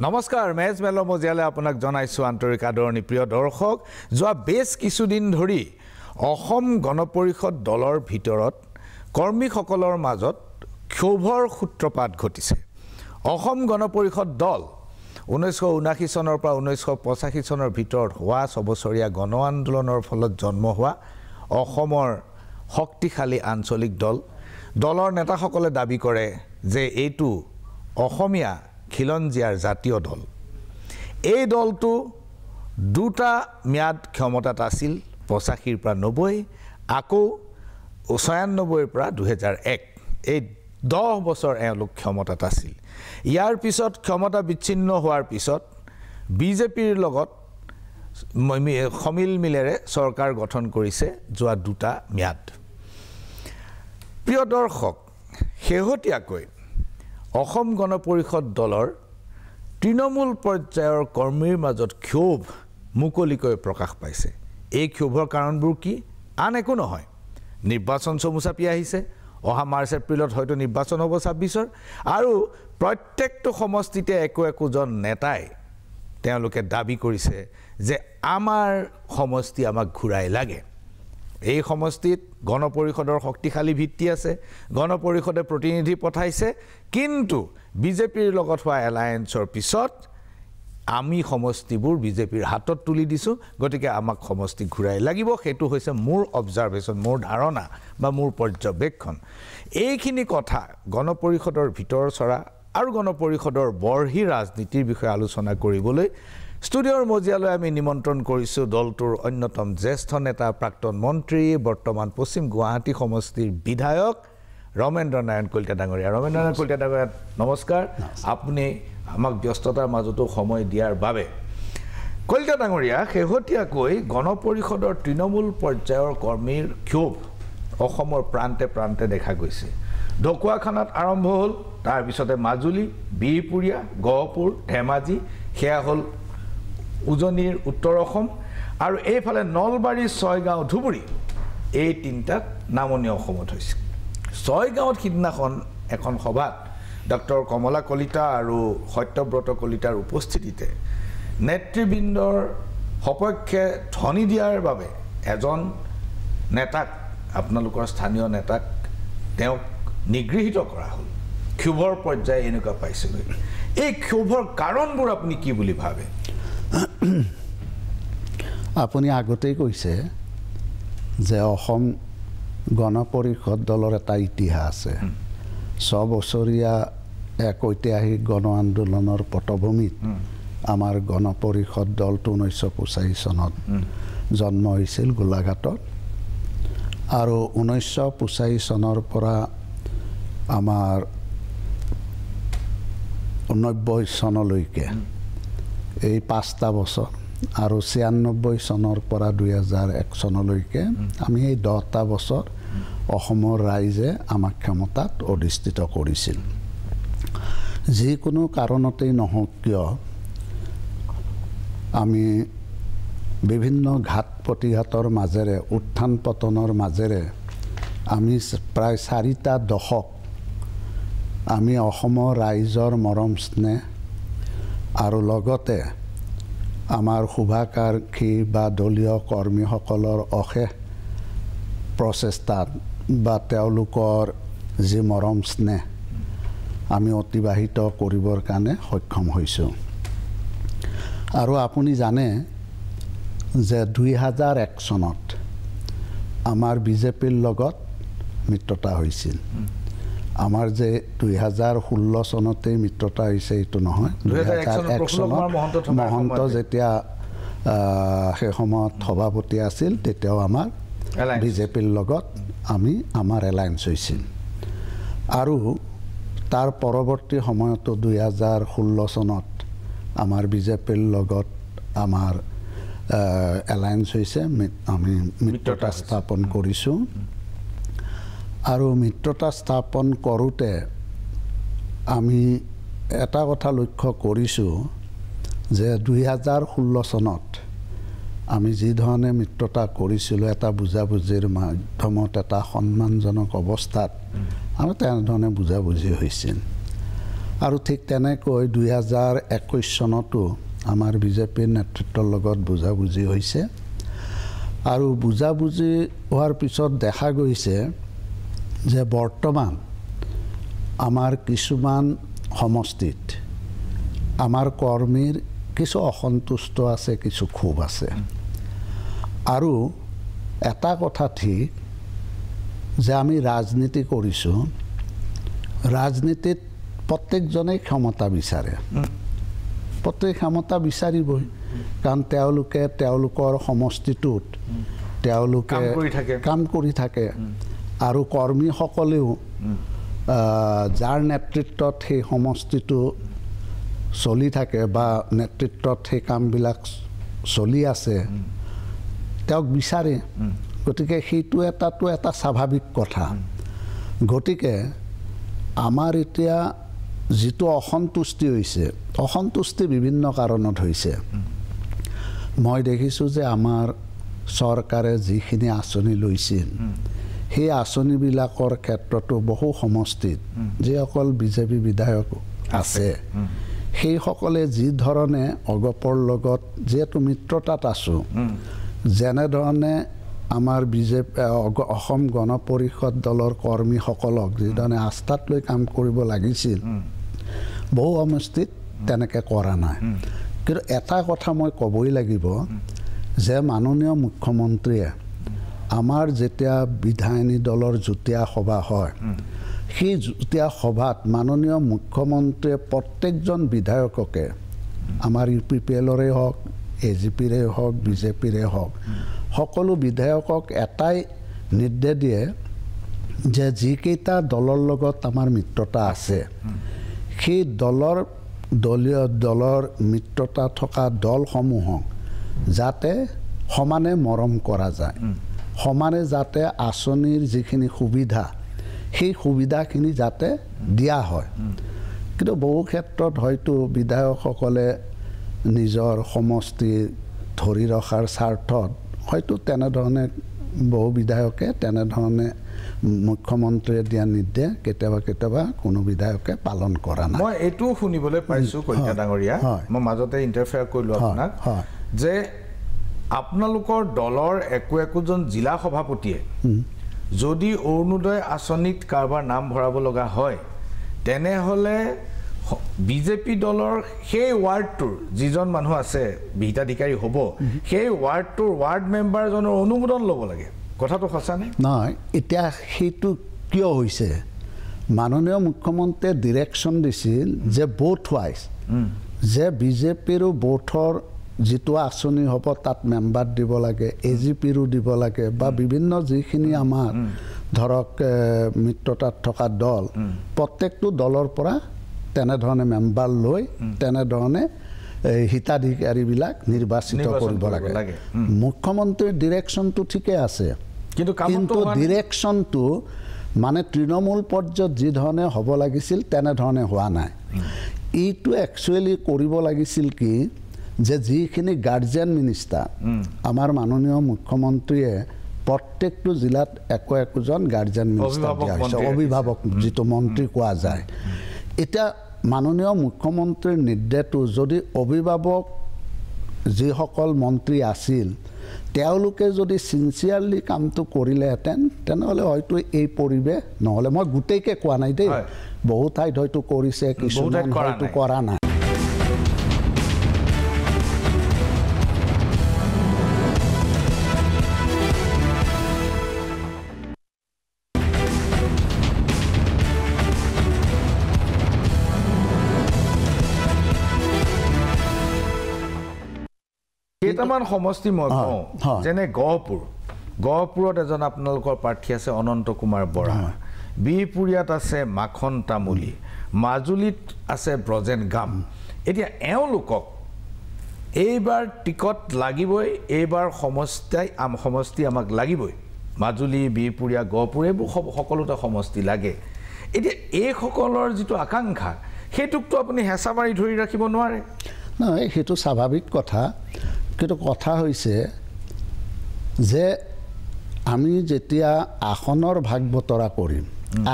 নমস্কাৰ মেজ মেলো মজিয়ালে আপোনাক জনাইছো আন্তৰিক আদৰণি প্ৰিয় দৰ্শক যোৱা বেছ কিছুদিন ধৰি অসম গণ পৰিষদ দলৰ ভিতৰত কৰ্মীসকলৰ মাজত ক্ষোভৰ সূত্ৰপাত ঘটিছে অসম গণ পৰিষদ দল 1979 চনৰ পৰা 1985 চনৰ ভিতৰত হোৱা ছবছৰীয়া গণ আন্দোলনৰ ফলত জন্ম হোৱা অসমৰ শক্তিশালী আঞ্চলিক দলৰ নেতাসকলে দাবী কৰে যে এইটো অসমীয়া খিলঞ্জিয়াৰ জাতীয় দল এই দলটো দুটা ম্যাদ ক্ষমতাত আছিল 85 পৰা 90 আকৌ 96 পৰা 2001 এই 10 বছৰ এওঁলোক ক্ষমতাত আছিল ইয়াৰ পিছত ক্ষমতা বিচ্ছিন্ন হোৱাৰ পিছত বিজেপিৰ লগত সমিল মিলেৰে চৰকাৰ গঠন কৰিছে যোৱা দুটা ম্যাদ প্ৰিয় দৰ্শক শেহতীয়াকৈ অসম গণ পৰিষদ দলৰ তৃণমূল পৰ্যায়ৰ কৰ্মীৰ মাজত ক্ষোভ মুকলিকৈ প্ৰকাশ পাইছে এই ক্ষোভৰ কাৰণবোৰ কি আন একো নহয় নিৰ্বাচন চমুচাপি আহিছে অহা মাৰ্চ এপ্ৰিলত হয়তো নিৰ্বাচন হ'ব 26ৰ আৰু প্ৰত্যেকটো সমষ্টিতে একোজন নেতাই তেওঁলোকে দাবী কৰিছে যে আমাৰ সমষ্টি আমাক ঘূৰাই লাগে এই সমষ্টিত গণ পৰিষদৰ শক্তিশালী ভিত্তি আছে গণ পৰিষদে প্ৰতিনিধি পঠাইছে কিন্তু বিজেপিৰ লগত হোৱা এলায়েন্সৰ পিছত আমি সমষ্টিবোৰ বিজেপিৰ হাতত তুলি দিছো গতিকে আমাক সমষ্টি ঘূৰাই লাগিব সেইটো হৈছে মোৰ অবজাৰভেশন মোৰ ধাৰণা বা মোৰ পৰ্যবেক্ষণ এইখিনি কথা গণ পৰিষদৰ ভিতৰ চৰা আৰু গণ পৰিষদৰ বৰ্হি ৰাজনীতিৰ বিষয়ে আলোচনা কৰিবলৈ ষ্টুডিঅ'ৰ মজিয়ালৈ আমি নিমন্ত্ৰণ কৰিছো দলটোৰ অন্যতম জ্যেষ্ঠ নেতা প্ৰাক্তন মন্ত্ৰী বৰ্তমান পশ্চিম গুৱাহাটী সমষ্টিৰ বিধায়ক ৰমেন্দ্ৰ নাৰায়ণ কলিতা ডাঙৰীয়া ৰমেন্দ্ৰ নাৰায়ণ কলিতা ডাঙৰীয়া নমস্কাৰ আপুনি আমাক ব্যস্ততাৰ মাজতো সময় দিয়াৰ বাবে কলিতা ডাঙৰীয়া শেহতীয়াকৈ গণ পৰিষদৰ তৃণমূল পৰ্যায়ৰ কৰ্মীৰ ক্ষোভ অসমৰ প্ৰান্তে প্ৰান্তে দেখা গৈছে ঢকুৱাখানাত আৰম্ভ হ'ল তাৰ পিছতে মাজুলী বিহপুৰীয়া গহপুৰ ধেমাজি সেয়া হ'ল উজনিৰ উত্তৰ অসম আৰু এইফালে নলবাৰী ছয়গাঁও ধুবুৰী এই তিনিটাত নামনি অসমত হৈছে ছয়গাঁৱত সিদিনাখন এখন সভাত ডক্টৰ কমলা কলিতা আৰু সত্যব্ৰত কলিতাৰ উপস্থিতিতে নেতৃবৃন্দৰ সপক্ষে ধ্বনি দিয়াৰ বাবে এজন নেতাক আপোনালোকৰ স্থানীয় নেতাক তেওঁক নিগৃহীত কৰা হ'ল ক্ষোভৰ পৰ্যায় এনেকুৱা পাইছেগৈ এই ক্ষোভৰ কাৰণবোৰ আপুনি কি বুলি ভাবে আপুনি আগতেই কৈছে যে অসম গণ পৰিষদ দলৰ এটা ইতিহাস আছে 6 বছৰীয়া এক ঐতিহাসিক গণ আন্দোলনৰ পটভূমিত আমাৰ গণ পৰিষদ দলটো 1985 চনত জন্ম হৈছিল গোলাঘাটত আৰু 1985 চনৰ পৰা আমাৰ 90 চনলৈকে এই 5টা বছৰ আৰু 96 চনৰ পৰা 2001 চনলৈকে আমি এই 10টা বছৰ অসমৰ ৰাইজে আমাক ক্ষমতাত অধিষ্ঠিত কৰিছিল যিকোনো কাৰণতেই নহওক কিয় আমি বিভিন্ন ঘাত প্ৰতিঘাতৰ মাজেৰে উত্থান পতনৰ মাজেৰে আমি প্ৰায় 4টা দশক আমি অসমৰ ৰাইজৰ মৰম স্নেহ আৰু লগতে আমাৰ শুভাকাংক্ষী বা দলীয় কৰ্মীসকলৰ অশেষ প্ৰচেষ্টাত বা তেওঁলোকৰ যি মৰম স্নেহ আমি অতিবাহিত কৰিবৰ কাৰণে সক্ষম হৈছোঁ আৰু আপুনি জানে যে 2001 চনত আমাৰ বিজেপিৰ লগত মিত্ৰতা হৈছিল আমাৰ যে 2016 চনতে মিত্ৰতা হৈছে এইটো নহয় 2001 চনত মহন্ত যেতিয়া সেই সময়ত সভাপতি আছিল তেতিয়াও আমাৰ বিজেপিৰ লগত আমাৰ এলায়েন্স হৈছিল আৰু তাৰ পৰৱৰ্তী সময়তো 2016 চনত আমাৰ বিজেপিৰ লগত আমাৰ এলায়েন্স হৈছে আমি মিত্ৰতা স্থাপন কৰিছোঁ আৰু মিত্ৰতা স্থাপন কৰোঁতে আমি এটা কথা লক্ষ্য কৰিছোঁ যে 2016 চনত আমি যি ধৰণে মিত্ৰতা কৰিছিলোঁ এটা বুজাবুজিৰ মাধ্যমত এটা সন্মানজনক অৱস্থাত আমি তেনেধৰণে বুজাবুজি হৈছিল আৰু ঠিক তেনেকৈ 2021 চনতো আমাৰ বিজেপিৰ নেতৃত্বৰ লগত বুজাবুজি হৈছে আৰু বুজাবুজি হোৱাৰ পিছত দেখা গৈছে যে বৰ্তমান আমাৰ কিছুমান সমষ্টিত আমাৰ কৰ্মীৰ কিছু অসন্তুষ্ট আছে, কিছু ক্ষোভ আছে। আৰু এটা কথা ঠিক যে আমি ৰাজনীতি কৰিছোঁ, ৰাজনীতিত প্ৰত্যেকজনেই ক্ষমতা বিচাৰে, প্ৰত্যেক ক্ষমতা বিচাৰিবই, কাৰণ তেওঁলোকে তেওঁলোকৰ সমষ্টিটোত তেওঁলোকে কাম কৰি থাকে আৰু কৰ্মীসকলেও যাৰ নেতৃত্বত সেই সমষ্টিটো চলি থাকে বা নেতৃত্বত সেই কামবিলাক চলি আছে তেওঁক বিচাৰে। গতিকে সেইটো এটা স্বাভাৱিক কথা। গতিকে আমাৰ এতিয়া যিটো অসন্তুষ্টি হৈছে, অসন্তুষ্টি বিভিন্ন কাৰণত হৈছে। মই দেখিছোঁ যে আমাৰ চৰকাৰে যিখিনি আঁচনি লৈছিল সেই আঁচনিবিলাকৰ ক্ষেত্ৰতো বহু সমষ্টিত যিসকল বিজেপি বিধায়ক আছে সেইসকলে যি ধৰণে অগপৰ লগত যিহেতু মিত্ৰতাত আছোঁ, যেনেধৰণে আমাৰ অসম গণ পৰিষদ দলৰ কৰ্মীসকলক যিধৰণে আস্থাত লৈ কাম কৰিব লাগিছিল বহু সমষ্টিত তেনেকৈ কৰা নাই। কিন্তু এটা কথা মই ক'বই লাগিব যে মাননীয় মুখ্যমন্ত্ৰীয়ে আমাৰ যেতিয়া বিধায়িনী দলৰ যুটীয়া সভা হয় সেই যুটীয়া সভাত মাননীয় মুখ্যমন্ত্ৰীয়ে প্ৰত্যেকজন বিধায়ককে আমাৰ UPPLৰে হওক, AGPৰে হওক, বিজেপিৰে হওক, সকলো বিধায়কক এটাই নিৰ্দেশ দিয়ে যে যিকেইটা দলৰ লগত আমাৰ মিত্ৰতা আছে সেই দলৰ মিত্ৰতা থকা দলসমূহক যাতে সমানে মৰম কৰা যায়, সমানে যাতে আঁচনিৰ যিখিনি সুবিধা সেই সুবিধাখিনি যাতে দিয়া হয়। কিন্তু বহু ক্ষেত্ৰত হয়তো বিধায়কসকলে নিজৰ সমষ্টি ধৰি ৰখাৰ স্বাৰ্থত হয়তো তেনেধৰণে বহু বিধায়কে তেনেধৰণে মুখ্যমন্ত্ৰীয়ে দিয়া নিৰ্দেশ কেতিয়াবা কোনো বিধায়কে পালন কৰা নাই। মই এইটো শুনিবলৈ পাইছোঁ কলিতা ডাঙৰীয়া, মই মাজতে ইণ্টাৰফেয়াৰ কৰিলোঁ আপোনাক, যে আপোনালোকৰ দলৰ একোজন জিলা সভাপতিয়ে যদি অৰুণোদয় আঁচনিত কাৰোবাৰ নাম ভৰাব লগা হয় তেনেহ'লে বিজেপি দলৰ সেই ৱাৰ্ডটোৰ যিজন মানুহ আছে হিতাধিকাৰী হ'ব সেই ৱাৰ্ডটোৰ ৱাৰ্ড মেম্বাৰজনৰ অনুমোদন ল'ব লাগে। কথাটো সঁচানে? নহয়, এতিয়া সেইটো কিয় হৈছে, মাননীয় মুখ্যমন্ত্ৰীয়ে ডিৰেকশ্যন দিছিল যে বুথ ৱাইজ যে বিজেপিৰো বুথৰ যিটো আঁচনি হ'ব তাত মেম্বাৰ দিব লাগে, AGPৰো দিব লাগে বা বিভিন্ন যিখিনি আমাৰ ধৰক মিত্ৰতাত থকা দল প্ৰত্যেকটো দলৰ পৰা তেনেধৰণে মেম্বাৰ লৈ তেনেধৰণে হিতাধিকাৰীবিলাক নিৰ্বাচিত কৰিব লাগে। মুখ্যমন্ত্ৰীৰ ডিৰেকশ্যনটো ঠিকে আছে, কিন্তু ডিৰেকশ্যনটো মানে তৃণমূল পৰ্যায়ত যি ধৰণে হ'ব লাগিছিল তেনেধৰণে হোৱা নাই। এইটো একচুৱেলি কৰিব লাগিছিল কি যে যিখিনি গাৰ্জিয়ান মিনিষ্টাৰ আমাৰ মাননীয় মুখ্যমন্ত্ৰীয়ে প্ৰত্যেকটো জিলাত একোজন গাৰ্জিয়ান মিনিষ্টাৰ দিয়া হৈছে, অভিভাৱক যিটো মন্ত্ৰী কোৱা যায়। এতিয়া মাননীয় মুখ্যমন্ত্ৰীৰ নিৰ্দেশটো যদি অভিভাৱক যিসকল মন্ত্ৰী আছিল তেওঁলোকে যদি চিনচিয়াৰলি কামটো কৰিলেহেঁতেন তেনেহ'লে হয়তো এই পৰিৱেশ নহ'লে। মই গোটেইকে কোৱা নাই দেই, বহু ঠাইত হয়তো কৰিছে, কিছুমান হয়তো কৰা নাই। কেইটামান সমষ্টি মই কওঁ, যেনে গহপুৰত এজন আপোনালোকৰ প্ৰাৰ্থী আছে অনন্ত কুমাৰ বৰা, বিহপুৰীয়াত আছে মাখন তামুলী, মাজুলীত আছে ব্ৰজেন গাম। এতিয়া এওঁলোকক এইবাৰ টিকট লাগিবই, এইবাৰ সমষ্টি আমাক লাগিবই। মাজুলী, বিহপুৰীয়া, গহপুৰ এইবোৰ সকলোতে সমষ্টি লাগে। এতিয়া এইসকলৰ যিটো আকাংক্ষা সেইটোকতো আপুনি হেঁচা মাৰি ধৰি ৰাখিব নোৱাৰে। নহয়, সেইটো স্বাভাৱিক কথা, কিন্তু কথা হৈছে যে আমি যেতিয়া আসনৰ ভাগ বতৰা কৰিম,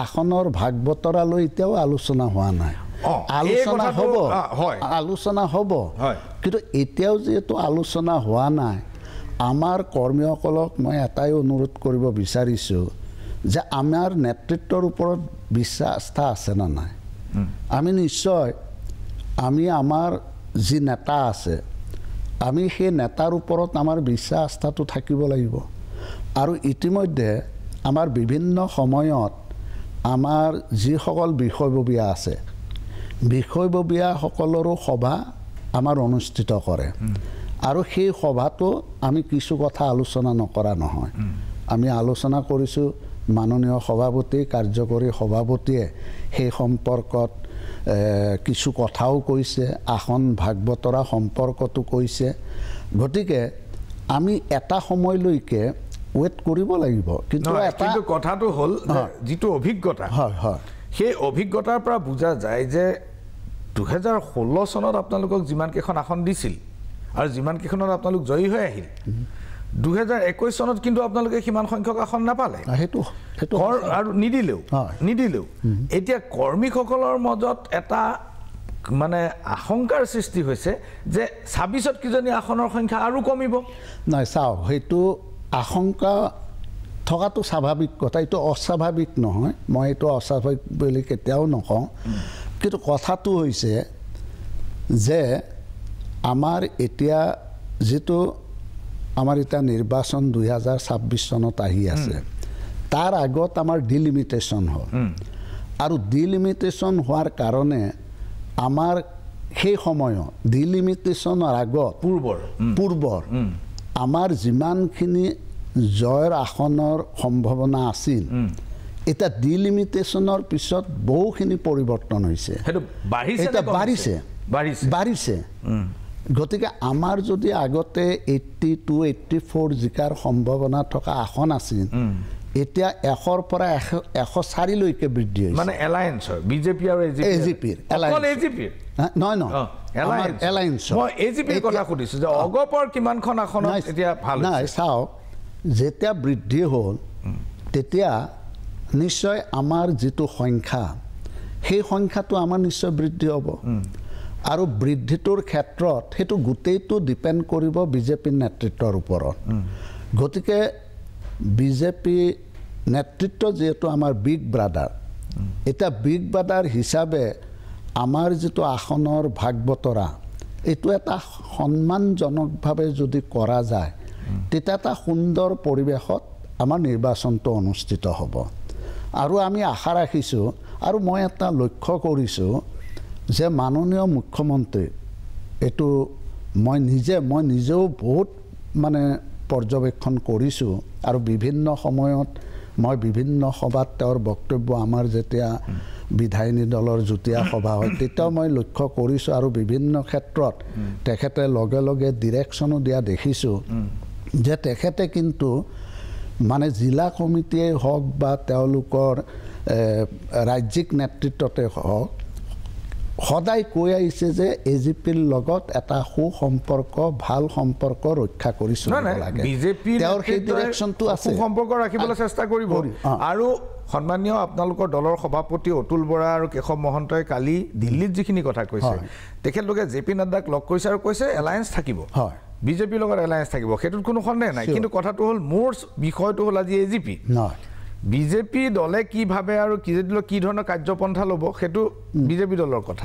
আসনৰ ভাগ বতৰালৈ এতিয়াও আলোচনা হোৱা নাই। আলোচনা হ'ব কিন্তু এতিয়াও যিহেতু আলোচনা হোৱা নাই আমাৰ কৰ্মীসকলক মই এটাই অনুৰোধ কৰিব বিচাৰিছোঁ যে আমাৰ নেতৃত্বৰ ওপৰত বিশ্বাস আস্থা আছে না নাই আমি নিশ্চয় আমি আমাৰ যি নেতা আছে আমি সেই নেতাৰ ওপৰত আমাৰ বিশ্বাস আস্থাটো থাকিব লাগিব আৰু ইতিমধ্যে আমাৰ বিভিন্ন সময়ত আমাৰ যিসকল বিষয়ববীয়া আছে বিষয়ববীয়াসকলৰো সভা আমাৰ অনুষ্ঠিত কৰে আৰু সেই সভাটো আমি কিছু কথা আলোচনা নকৰা নহয় আমি আলোচনা কৰিছোঁ মাননীয় সভাপতি কাৰ্যকৰী সভাপতিয়ে সেই সম্পৰ্কত কিছু কথাও কৈছে আসন ভাগ বতৰা সম্পৰ্কটো কৈছে গতিকে আমি এটা সময়লৈকে ওয়েট কৰিব লাগিব কিন্তু কথাটো হ'ল যিটো অভিজ্ঞতা সেই অভিজ্ঞতাৰ পৰা বুজা যায় যে 2016 চনত আপোনালোকক যিমানকেইখন আসন দিছিল আৰু যিমানকেইখনত আপোনালোক জয়ী হৈ আহিল 2021 চনত কিন্তু আপোনালোকে সিমান সংখ্যক আসন নাপালে আৰু নিদিলেও এতিয়া কৰ্মীসকলৰ মাজত এটা মানে আশংকাৰ সৃষ্টি হৈছে যে 26ত কিজনী আসনৰ সংখ্যা আৰু কমিব নাই চাওক সেইটো আশংকা থকাটো স্বাভাৱিক কথা এইটো অস্বাভাৱিক নহয় মই এইটো অস্বাভাৱিক বুলি কেতিয়াও নকওঁ কিন্তু কথাটো হৈছে যে আমাৰ এতিয়া যিটো আমাৰ এতিয়া নিৰ্বাচন 2026 চনত আহি আছে তাৰ আগত আমাৰ ডিলিমিটেশ্যন হ'ল আৰু ডিলিমিটেশ্যন হোৱাৰ কাৰণে আমাৰ সেই সময়ত ডিলিমিটেশ্যনৰ আগত পূৰ্বৰ আমাৰ যিমানখিনি জয়ৰ আসনৰ সম্ভাৱনা আছিল এটা ডিলিমিটেশ্যনৰ পিছত বহুখিনি পৰিৱৰ্তন হৈছে এটা বাঢ়িছে গতিকে আমাৰ যদি আগতে 82 84 জিকাৰ সম্ভাৱনা থকা আসন আছিল এতিয়া 100ৰ পৰা 104 লৈকে বৃদ্ধি হৈছে মানে এলায়েন্সৰ বিজেপি আৰু এজিপিৰ এলায়েন্স মই এজিপিৰ কথা সুধিছো যে অগপৰ কিমানখন আসনত এতিয়া ভাল নাই চাওক যেতিয়া বৃদ্ধি হ'ল তেতিয়া নিশ্চয় আমাৰ যিটো সংখ্যা সেই সংখ্যাটো আমাৰ নিশ্চয় বৃদ্ধি হ'ব আৰু বৃদ্ধিটোৰ ক্ষেত্ৰত সেইটো গোটেইটো ডিপেণ্ড কৰিব বিজেপিৰ নেতৃত্বৰ ওপৰত গতিকে বিজেপি নেতৃত্ব যেহেতু আমাৰ বিগ ব্ৰাদাৰ এটা বিগ ব্ৰাদাৰ হিচাপে আমাৰ যিটো আসনৰ ভাগ বতৰা এইটো এটা সন্মানজনকভাৱে যদি কৰা যায় তেতিয়া এটা সুন্দৰ পৰিৱেশত আমাৰ নিৰ্বাচনটো অনুষ্ঠিত হ'ব আৰু আমি আশা ৰাখিছোঁ আৰু মই এটা লক্ষ্য কৰিছোঁ যে মাননীয় মুখ্যমন্ত্ৰী এইটো মই নিজেও বহুত মানে পৰ্যবেক্ষণ কৰিছোঁ আৰু বিভিন্ন সময়ত মই বিভিন্ন সভাত তেওঁৰ বক্তব্য আমাৰ যেতিয়া বিধায়িনী দলৰ যুটীয়া সভা হয় তেতিয়াও মই লক্ষ্য কৰিছোঁ আৰু বিভিন্ন ক্ষেত্ৰত তেখেতে লগে লগে ডিৰেকশ্যনো দিয়া দেখিছোঁ যে তেখেতে কিন্তু মানে জিলা কমিটিয়ে হওক বা তেওঁলোকৰ ৰাজ্যিক নেতৃত্বতে হওক সদায় কৈ আহিছে যে এজিপিৰ লগত এটা সুসম্পৰ্ক ভাল সম্পৰ্ক ৰক্ষা কৰিছোঁ তেওঁৰ সেই ডিৰেকশ্যনটো আছে সুসম্পৰ্ক ৰাখিবলৈ চেষ্টা কৰিব আৰু সন্মানীয় আপোনালোকৰ দলৰ সভাপতি অতুল বৰা আৰু কেশৱ মহন্তই কালি দিল্লীত যিখিনি কথা কৈছে তেখেতলোকে জেপি নাড্ডাক লগ কৰিছে আৰু কৈছে এলায়েন্স থাকিব বিজেপিৰ লগত এলায়েন্স থাকিব সেইটোত কোনো সন্দেহ নাই কিন্তু কথাটো হ'ল মোৰ বিষয়টো হ'ল আজি এজিপি বিজেপি দলে কি ভাবে আৰু কি ধৰণৰ কাৰ্যপন্থা ল'ব সেইটো বিজেপি দলৰ কথা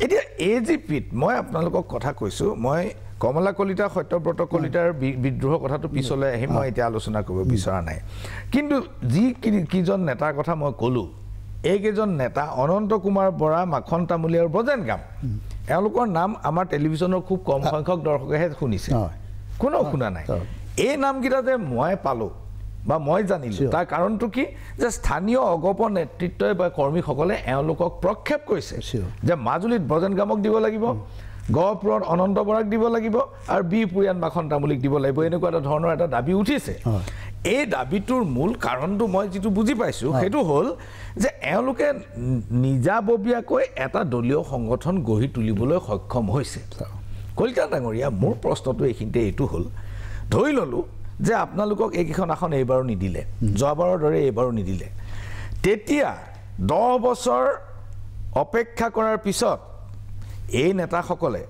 এতিয়া এজিপিত মই আপোনালোকক কথা কৈছোঁ মই কমলা কলিতা সত্যব্ৰত কলিতাৰ বিদ্ৰোহ কথাটো পিছলৈ আহিম মই এতিয়া আলোচনা কৰিব বিচৰা নাই কিন্তু কিজন নেতাৰ কথা মই ক'লোঁ এইকেইজন নেতা অনন্ত কুমাৰ বৰা মাখন তামুলী আৰু ব্ৰজেন গাম এওঁলোকৰ নাম আমাৰ টেলিভিশ্যনৰ খুব কম সংখ্যক দৰ্শকেহে শুনিছে কোনেও শুনা নাই এই নামকেইটা যে মই পালোঁ বা মই জানিলোঁ তাৰ কাৰণটো কি যে স্থানীয় অগপ নেতৃত্বই বা কৰ্মীসকলে এওঁলোকক প্ৰক্ষেপ কৰিছে যে মাজুলীত ব্ৰজেন গামক দিব লাগিব গহপুৰত অনন্ত বৰাক দিব লাগিব আৰু বিপুৰীয়ান মাখন তামুলীক দিব লাগিব এনেকুৱা এটা ধৰণৰ এটা দাবী উঠিছে এই দাবীটোৰ মূল কাৰণটো মই যিটো বুজি পাইছোঁ সেইটো হ'ল যে এওঁলোকে নিজাববীয়াকৈ এটা দলীয় সংগঠন গঢ়ি তুলিবলৈ সক্ষম হৈছে কলিতা ডাঙৰীয়া মোৰ প্ৰশ্নটো এইখিনিতে এইটো হ'ল ধৰি ল'লোঁ যে আপোনালোকক এইকেইখন আসন এইবাৰো নিদিলে যোৱাবাৰৰ দৰে এইবাৰো নিদিলে তেতিয়া 10 বছৰ অপেক্ষা কৰাৰ পিছত এই নেতাসকলে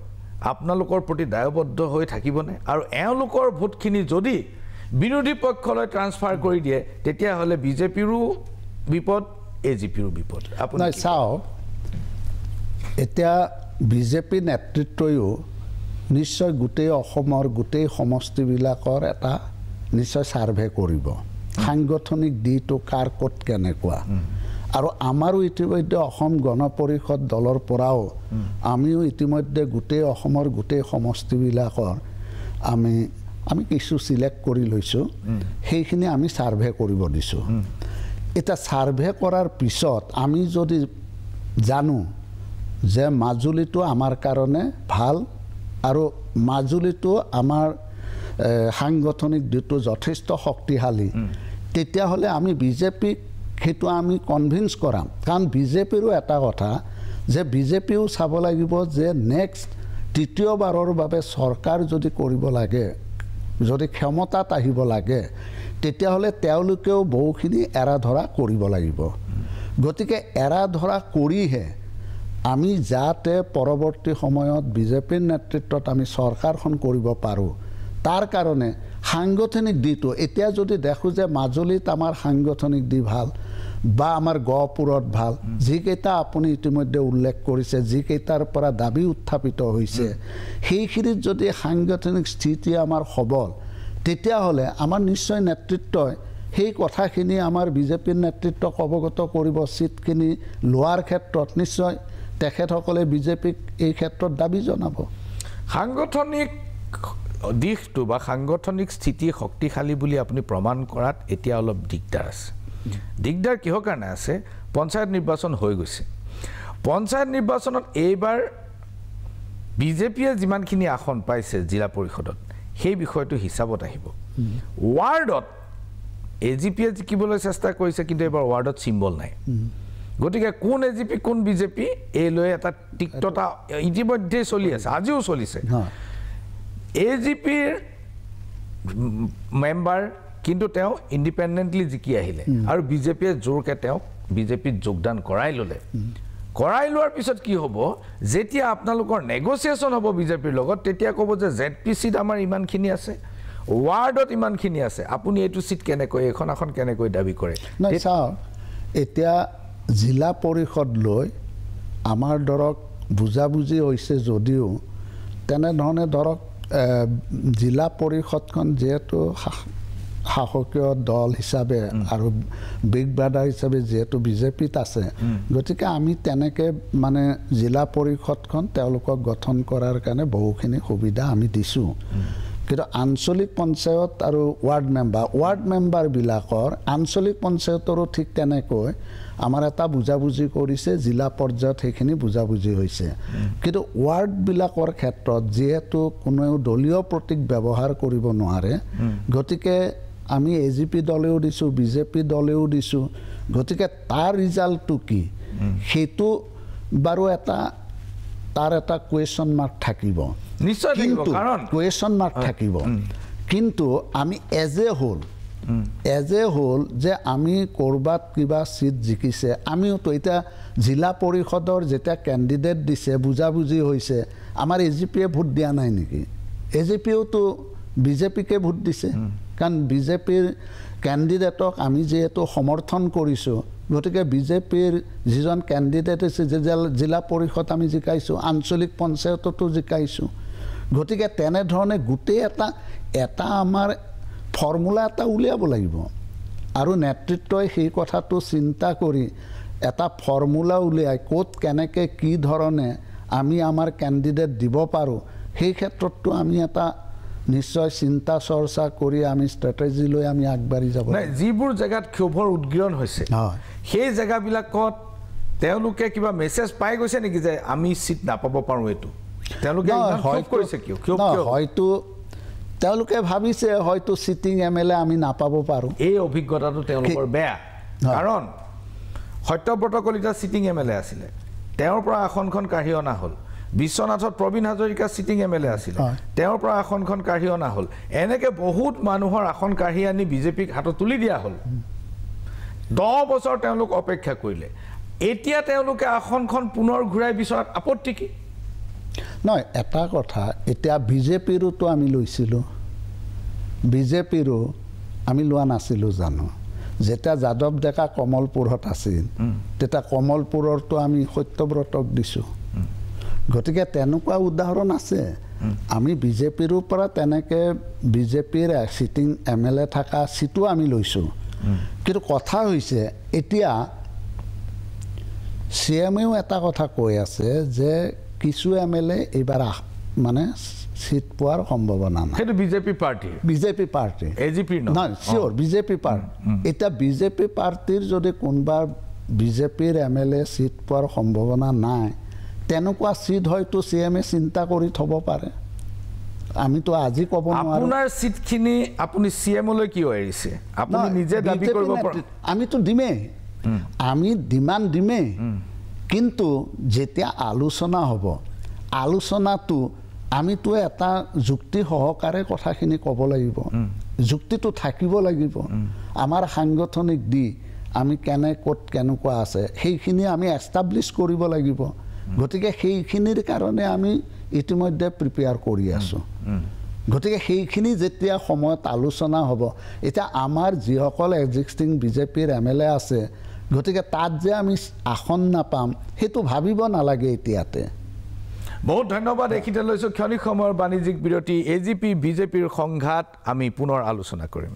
আপোনালোকৰ প্ৰতি দায়বদ্ধ হৈ থাকিবনে আৰু এওঁলোকৰ ভোটখিনি যদি বিৰোধী পক্ষলৈ ট্ৰান্সফাৰ কৰি দিয়ে তেতিয়াহ'লে বিজেপিৰো বিপদ এজিপিৰো বিপদ আপুনি চাওক এতিয়া বিজেপি নেতৃত্বয়ো নিশ্চয় গোটেই অসমৰ গোটেই সমষ্টিবিলাকৰ এটা নিশ্চয় ছাৰ্ভে কৰিব সাংগঠনিক দিটো কাৰ ক'ত কেনেকুৱা আৰু আমাৰো ইতিমধ্যে অসম গণ পৰিষদ দলৰ পৰাও আমিও ইতিমধ্যে গোটেই অসমৰ গোটেই সমষ্টিবিলাকৰ আমি কিছু সিলেক্ট কৰি লৈছোঁ সেইখিনি আমি ছাৰ্ভে কৰিব দিছোঁ এটা ছাৰ্ভে কৰাৰ পিছত আমি যদি জানো যে মাজুলীটো আমাৰ কাৰণে ভাল আৰু মাজুলীটো আমাৰ সাংগঠনিক দিটো যথেষ্ট শক্তিশালী তেতিয়াহ'লে আমি বিজেপিক সেইটো আমি কনভিন্স কৰাম কাৰণ বিজেপিৰো এটা কথা যে বিজেপিও চাব লাগিব যে নেক্সট তৃতীয়বাৰৰ বাবে চৰকাৰ যদি কৰিব লাগে যদি ক্ষমতাত আহিব লাগে তেতিয়াহ'লে তেওঁলোকেও বহুখিনি এৰা ধৰা কৰিব লাগিব গতিকে এৰা ধৰা কৰিহে আমি যাতে পৰৱৰ্তী সময়ত বিজেপিৰ নেতৃত্বত আমি চৰকাৰখন কৰিব পাৰোঁ তাৰ কাৰণে সাংগঠনিক দিটো এতিয়া যদি দেখোঁ যে মাজুলীত আমাৰ সাংগঠনিক দি ভাল বা আমাৰ গহপুৰত ভাল যিকেইটা আপুনি ইতিমধ্যে উল্লেখ কৰিছে যিকেইটাৰ পৰা দাবী উত্থাপিত হৈছে সেইখিনিত যদি সাংগঠনিক স্থিতি আমাৰ সবল তেতিয়াহ'লে আমাৰ নিশ্চয় নেতৃত্বই সেই কথাখিনি আমাৰ বিজেপিৰ নেতৃত্বক অৱগত কৰিব চিটখিনি লোৱাৰ ক্ষেত্ৰত নিশ্চয় তেখেতসকলে বিজেপিক এই ক্ষেত্ৰত দাবী জনাব সাংগঠনিক দিশটো বা সাংগঠনিক স্থিতি শক্তিশালী বুলি আপুনি প্ৰমাণ কৰাত এতিয়া অলপ দিগদাৰ আছে দিগদাৰ কিহৰ কাৰণে আছে পঞ্চায়ত নিৰ্বাচন হৈ গৈছে পঞ্চায়ত নিৰ্বাচনত এইবাৰ বিজেপিয়ে যিমানখিনি আসন পাইছে জিলা পৰিষদত সেই বিষয়টো হিচাপত আহিব ৱাৰ্ডত এজিপিয়ে জিকিবলৈ চেষ্টা কৰিছে কিন্তু এবাৰ ৱাৰ্ডত চিম্বল নাই গতিকে কোন এজিপি কোন বিজেপি এই লৈ এটা তিক্ততা ইতিমধ্যে চলি আছে আজিও চলিছে এজিপিৰ মেম্বাৰ কিন্তু তেওঁ ইণ্ডিপেণ্ডেণ্টলি জিকি আহিলে আৰু বিজেপিয়ে জোৰকে তেওঁক বিজেপিত যোগদান কৰাই ল'লে কৰাই লোৱাৰ পিছত কি হ'ব যেতিয়া আপোনালোকৰ নেগোচিয়েশ্যন হ'ব বিজেপিৰ লগত তেতিয়া ক'ব যে ZPCত আমাৰ ইমানখিনি আছে ৱাৰ্ডত ইমানখিনি আছে আপুনি এইটো চিট কেনেকৈ এখন এখন কেনেকৈ দাবী কৰে নাই চাওক এতিয়া জিলা পৰিষদ লৈ আমাৰ ধৰক বুজাবুজি হৈছে যদিও তেনেধৰণে ধৰক জিলা পৰিষদখন যেহেতু শাসকীয় দল হিচাপে আৰু বিগ ব্ৰাদাৰ হিচাপে যেহেতু বিজেপিত আছে গতিকে আমি তেনেকৈ মানে জিলা পৰিষদখন তেওঁলোকক গঠন কৰাৰ কাৰণে বহুখিনি সুবিধা আমি দিছোঁ কিন্তু আঞ্চলিক পঞ্চায়ত আৰু ৱাৰ্ড মেম্বাৰবিলাকৰ আঞ্চলিক পঞ্চায়তৰো ঠিক তেনেকৈ আমাৰ এটা বুজাবুজি কৰিছে জিলা পৰ্যায়ত সেইখিনি বুজাবুজি হৈছে কিন্তু ৱাৰ্ডবিলাকৰ ক্ষেত্ৰত যিহেতু কোনেও দলীয় প্ৰতীক ব্যৱহাৰ কৰিব নোৱাৰে গতিকে আমি এজিপি দলেও দিছোঁ বিজেপি দলেও দিছোঁ গতিকে তাৰ ৰিজাল্টটো কি সেইটো বাৰু তাৰ এটা কুৱেশ্যন মাৰ্ক থাকিব নিশ্চয় থাকিব কাৰণ কুৱেশ্যন মাৰ্ক থাকিব কিন্তু আমি এজ এ হোল যে আমি ক'ৰবাত কিবা চিট জিকিছে আমিওতো এতিয়া জিলা পৰিষদৰ যেতিয়া কেণ্ডিডেট দিছে বুজাবুজি হৈছে আমাৰ এজিপিয়ে ভোট দিয়া নাই নেকি এজিপিয়েওতো বিজেপিকে ভোট দিছে কাৰণ বিজেপিৰ কেণ্ডিডেটক আমি যিহেতু সমৰ্থন কৰিছোঁ গতিকে বিজেপিৰ যিজন কেণ্ডিডেট আছে যে জিলা পৰিষদ আমি জিকাইছোঁ আঞ্চলিক পঞ্চায়ততো জিকাইছোঁ গতিকে তেনেধৰণে গোটেই এটা আমাৰ ফৰ্মুলা এটা উলিয়াব লাগিব আৰু নেতৃত্বই সেই কথাটো চিন্তা কৰি এটা ফৰ্মুলা উলিয়াই ক'ত কেনেকৈ কি ধৰণে আমি আমাৰ কেণ্ডিডেট দিব পাৰোঁ সেই ক্ষেত্ৰততো আমি এটা নিশ্চয় চিন্তা চৰ্চা কৰি আমি ষ্ট্ৰেটেজি লৈ আমি আগবাঢ়ি যাব নাই যিবোৰ জেগাত ক্ষোভৰ উদ্গীৰণ হৈছে সেই জেগাবিলাকত তেওঁলোকে কিবা মেছেজ পাই গৈছে নেকি যে আমি চিট নাপাব পাৰোঁ এইটো তেওঁলোকে কৰিছে হয়তো তেওঁলোকে ভাবিছে হয়তো চিটিং MLA আমি নাপাব পাৰোঁ এই অভিজ্ঞতাটো তেওঁলোকৰ বেয়া কাৰণ সত্যব্ৰত কলিতা চিটিং MLA আছিলে তেওঁৰ পৰা আসনখন কাঢ়ি অনা হ'ল বিশ্বনাথত প্ৰবীণ হাজৰিকা চিটিং MLA আছিলে তেওঁৰ পৰা আসনখন কাঢ়ি অনা হ'ল এনেকৈ বহুত মানুহৰ আসন কাঢ়ি আনি বিজেপিক হাতত তুলি দিয়া হ'ল 10 বছৰ তেওঁলোক অপেক্ষা কৰিলে এতিয়া তেওঁলোকে আসনখন পুনৰ ঘূৰাই বিচৰাত আপত্তি কি নহয় এটা কথা এতিয়া বিজেপিৰোতো আমি লৈছিলোঁ বিজেপিৰো আমি লোৱা নাছিলোঁ জানো যেতিয়া যাদৱ ডেকা কমলপুৰত আছিল তেতিয়া কমলপুৰৰতো আমি সত্যব্ৰতক দিছোঁ গতিকে তেনেকুৱা উদাহৰণ আছে আমি বিজেপিৰো পৰা তেনেকৈ বিজেপিৰ চিটিং MLA থকা চিটো আমি লৈছোঁ কিন্তু কথা হৈছে এতিয়া CMও এটা কথা কৈ আছে যে কিছু MLA এইবাৰ মানে সিট পোৱাৰ সম্ভাৱনা নাই সেইটো বিজেপি পাৰ্টি AGP নহয় চিয়'ৰ বিজেপি পাৰ্টি এতিয়া বিজেপি পাৰ্টিৰ যদি কোনোবা বিজেপিৰ MLA চিট পোৱাৰ সম্ভাৱনা নাই তেনেকুৱা চিট হয়তো CMে চিন্তা কৰি থ'ব পাৰে আমিতো আজি ক'ব নোৱাৰোঁ আপোনাৰ চিটখিনি আপুনি CMলৈ কিয় এৰিছে আপুনি নিজে দাবী কৰিব পাৰে আমিতো দিমেই আমি ডিমাণ্ড দিমেই কিন্তু যেতিয়া আলোচনা হ'ব আলোচনাটো আমিতো এটা যুক্তি সহকাৰে কথাখিনি ক'ব লাগিব যুক্তিটো থাকিব লাগিব আমাৰ সাংগঠনিক দি আমি ক'ত কেনেকুৱা আছে সেইখিনি আমি এষ্টাব্লিছ কৰিব লাগিব গতিকে সেইখিনিৰ কাৰণে আমি ইতিমধ্যে প্ৰিপেয়াৰ কৰি আছোঁ গতিকে সেইখিনি যেতিয়া সময়ত আলোচনা হ'ব এতিয়া আমাৰ যিসকল এক্সিষ্টিং বিজেপিৰ MLA আছে গতিকে তাত যে আমি আসন নাপাম সেইটো ভাবিব নালাগে এতিয়াতে বহুত ধন্যবাদ এখিতে লৈছোঁ ক্ষণিক সময়ৰ বাণিজ্যিক বিৰতি AGP বিজেপিৰ সংঘাত আমি পুনৰ আলোচনা কৰিম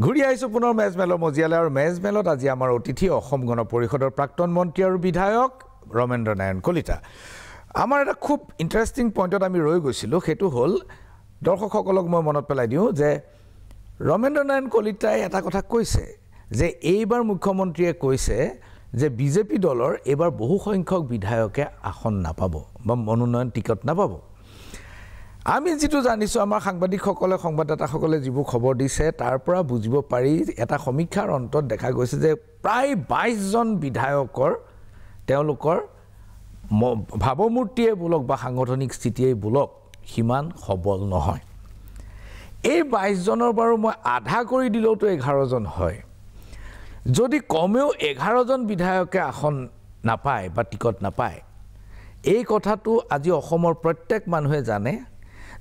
ঘূৰি আহিছোঁ পুনৰ মেজমেলৰ মজিয়ালৈ আৰু মেজমেলত আজি আমাৰ অতিথি অসম গণ পৰিষদৰ প্ৰাক্তন মন্ত্ৰী আৰু বিধায়ক ৰমেন্দ্ৰ নাৰায়ণ কলিতা আমাৰ এটা খুব ইণ্টাৰেষ্টিং পইণ্টত আমি ৰৈ গৈছিলোঁ সেইটো হ'ল দৰ্শকসকলক মই মনত পেলাই দিওঁ যে ৰমেন্দ্ৰ নাৰায়ণ কলিতাই এটা কথা কৈছে যে এইবাৰ মুখ্যমন্ত্ৰীয়ে কৈছে যে বিজেপি দলৰ এইবাৰ বহু সংখ্যক বিধায়কে আসন নাপাব বা মনোনয়ন টিকট নাপাব আমি যেটো জানিছো আমাৰ সাংবাদিকসকলে সংবাদদাতাসকলে যিবোৰ খবৰ দিছে তাৰ পৰা বুজিব পাৰি এটা সমীক্ষাৰ অন্তত দেখা গৈছে যে প্ৰায় 22 জন বিধায়কৰ তেওঁলোকৰ ভাৱমূৰ্তিয়ে বুলক বা সাংগঠনিক স্থিতিয়ে বুলক হিমান সবল নহয় এই 22 জনৰ বাৰু মই আধা কৰি দিলেওতো 11 জন হয় যদি কমেও 11 জন বিধায়কে আসন নাপায় বা টিকট নাপায় এই কথাটো আজি অসমৰ প্ৰত্যেক মানুহে জানে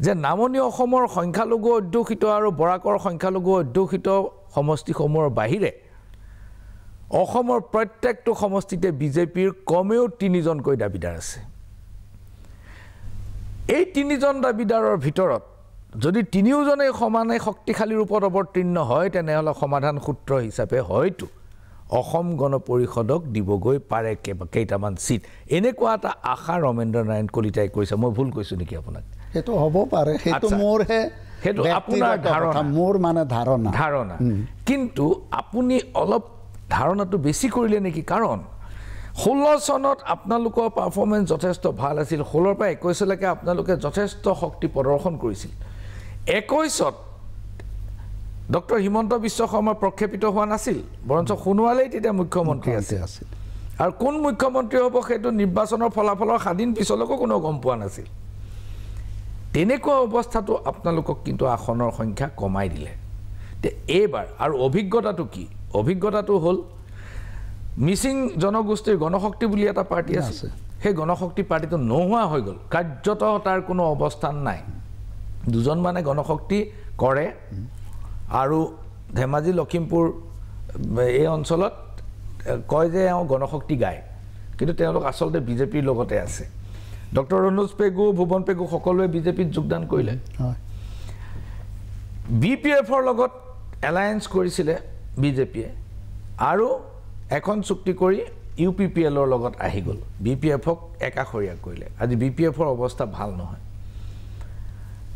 যে নামনি অসমৰ সংখ্যালঘু অধ্যুষিত আৰু বৰাকৰ সংখ্যালঘু অধ্যুষিত সমষ্টিসমূহৰ বাহিৰে অসমৰ প্ৰত্যেকটো সমষ্টিতে বিজেপিৰ কমেও 3 জনকৈ দাবীদাৰ আছে এই 3 জন দাবীদাৰৰ ভিতৰত যদি 3 জনে সমানে শক্তিশালী ৰূপত অৱতীৰ্ণ হয় তেনেহলে সমাধান সূত্ৰ হিচাপে হয়তো অসম গণ পৰিষদক দিবগৈ পাৰে কেইটামান সিট এনেকুৱা এটা আশা ৰমেন্দ্ৰ নাৰায়ণ কলিতাই কৈছে মই ভুল কৈছো নেকি আপোনাক সেইটো হ'ব পাৰে সেইটো মোৰহে সেইটো আপোনাৰ ধাৰণা মোৰ মানে ধাৰণা কিন্তু আপুনি অলপ ধাৰণাটো বেছি কৰিলে নেকি কাৰণ 16 চনত আপোনালোকৰ পাৰফৰমেন্স যথেষ্ট ভাল আছিল 16 পৰা 21 লৈকে আপোনালোকে যথেষ্ট শক্তি প্ৰদৰ্শন কৰিছিল 21ত ডক্টৰ হিমন্ত বিশ্ব শৰ্মা প্ৰক্ষেপিত হোৱা নাছিল বৰঞ্চ সোণোৱালেই তেতিয়া মুখ্যমন্ত্ৰী আছিল আৰু কোন মুখ্যমন্ত্ৰী হ'ব সেইটো নিৰ্বাচনৰ ফলাফলৰ সাদিন পিছলৈকো কোনো গম পোৱা নাছিল তেনেকুৱা অৱস্থাটো আপোনালোকক কিন্তু আসনৰ সংখ্যা কমাই দিলে তে এইবাৰ আৰু অভিজ্ঞতাটো কি অভিজ্ঞতাটো হ'ল মিছিং জনগোষ্ঠীৰ গণশক্তি বুলি এটা পাৰ্টি আছে সেই গণশক্তি পাৰ্টিটো নোহোৱা হৈ গ'ল কাৰ্যত তাৰ কোনো অৱস্থান নাই দুজন মানে গণশক্তি কৰে আৰু ধেমাজি লখিমপুৰ এই অঞ্চলত কয় যে গণশক্তি গায় কিন্তু তেওঁলোক আচলতে বিজেপিৰ লগতে আছে ডক্টৰ অনুজ পেগু ভুৱন পেগু সকলোৱে বিজেপিত যোগদান কৰিলে বিপিএফৰ লগত এলায়েন্স কৰিছিলে বিজেপিয়ে আৰু এখন চুক্তি কৰি ইউপিপিএলৰ লগত আহি গ'ল বিপিএফক একাখৰীয়া কৰিলে আজি বিপিএফৰ অৱস্থা ভাল নহয়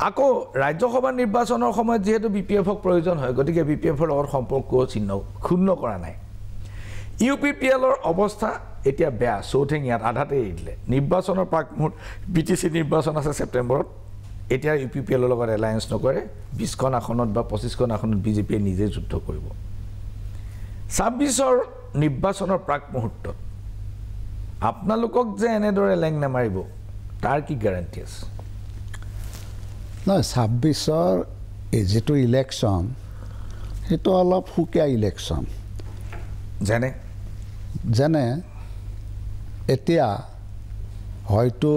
আকৌ ৰাজ্যসভা নিৰ্বাচনৰ সময়ত যেহেতু বিপিএফক প্ৰয়োজন হয় গতিকে বিপিএফৰ লগত সম্পৰ্ক ক্ষুণ্ণ কৰা নাই ইউপিপিএলৰ অৱস্থা এতিয়া বেয়া চৌঠেঙিয়াত আধাতে এৰি দিলে নিৰ্বাচনৰ প্ৰাক মুহূৰ্ত বিটিচি নিৰ্বাচন আছে ছেপ্টেম্বৰত এতিয়া UPPL লগত এলায়েন্স নকৰে 20খন আসনত বা 25খন আসনত বিজেপিয়ে নিজে যুদ্ধ কৰিব 26ৰ নিৰ্বাচনৰ প্ৰাক মুহূৰ্তত আপোনালোকক যে এনেদৰে লেং নামাৰিব তাৰ কি গ্যাৰান্টি আছে নহয় 26ৰ এই যেটো ইলেকশ্যন হেতু অলপ হুকিয়া ইলেকশ্যন যেনে এতিয়া হয়তো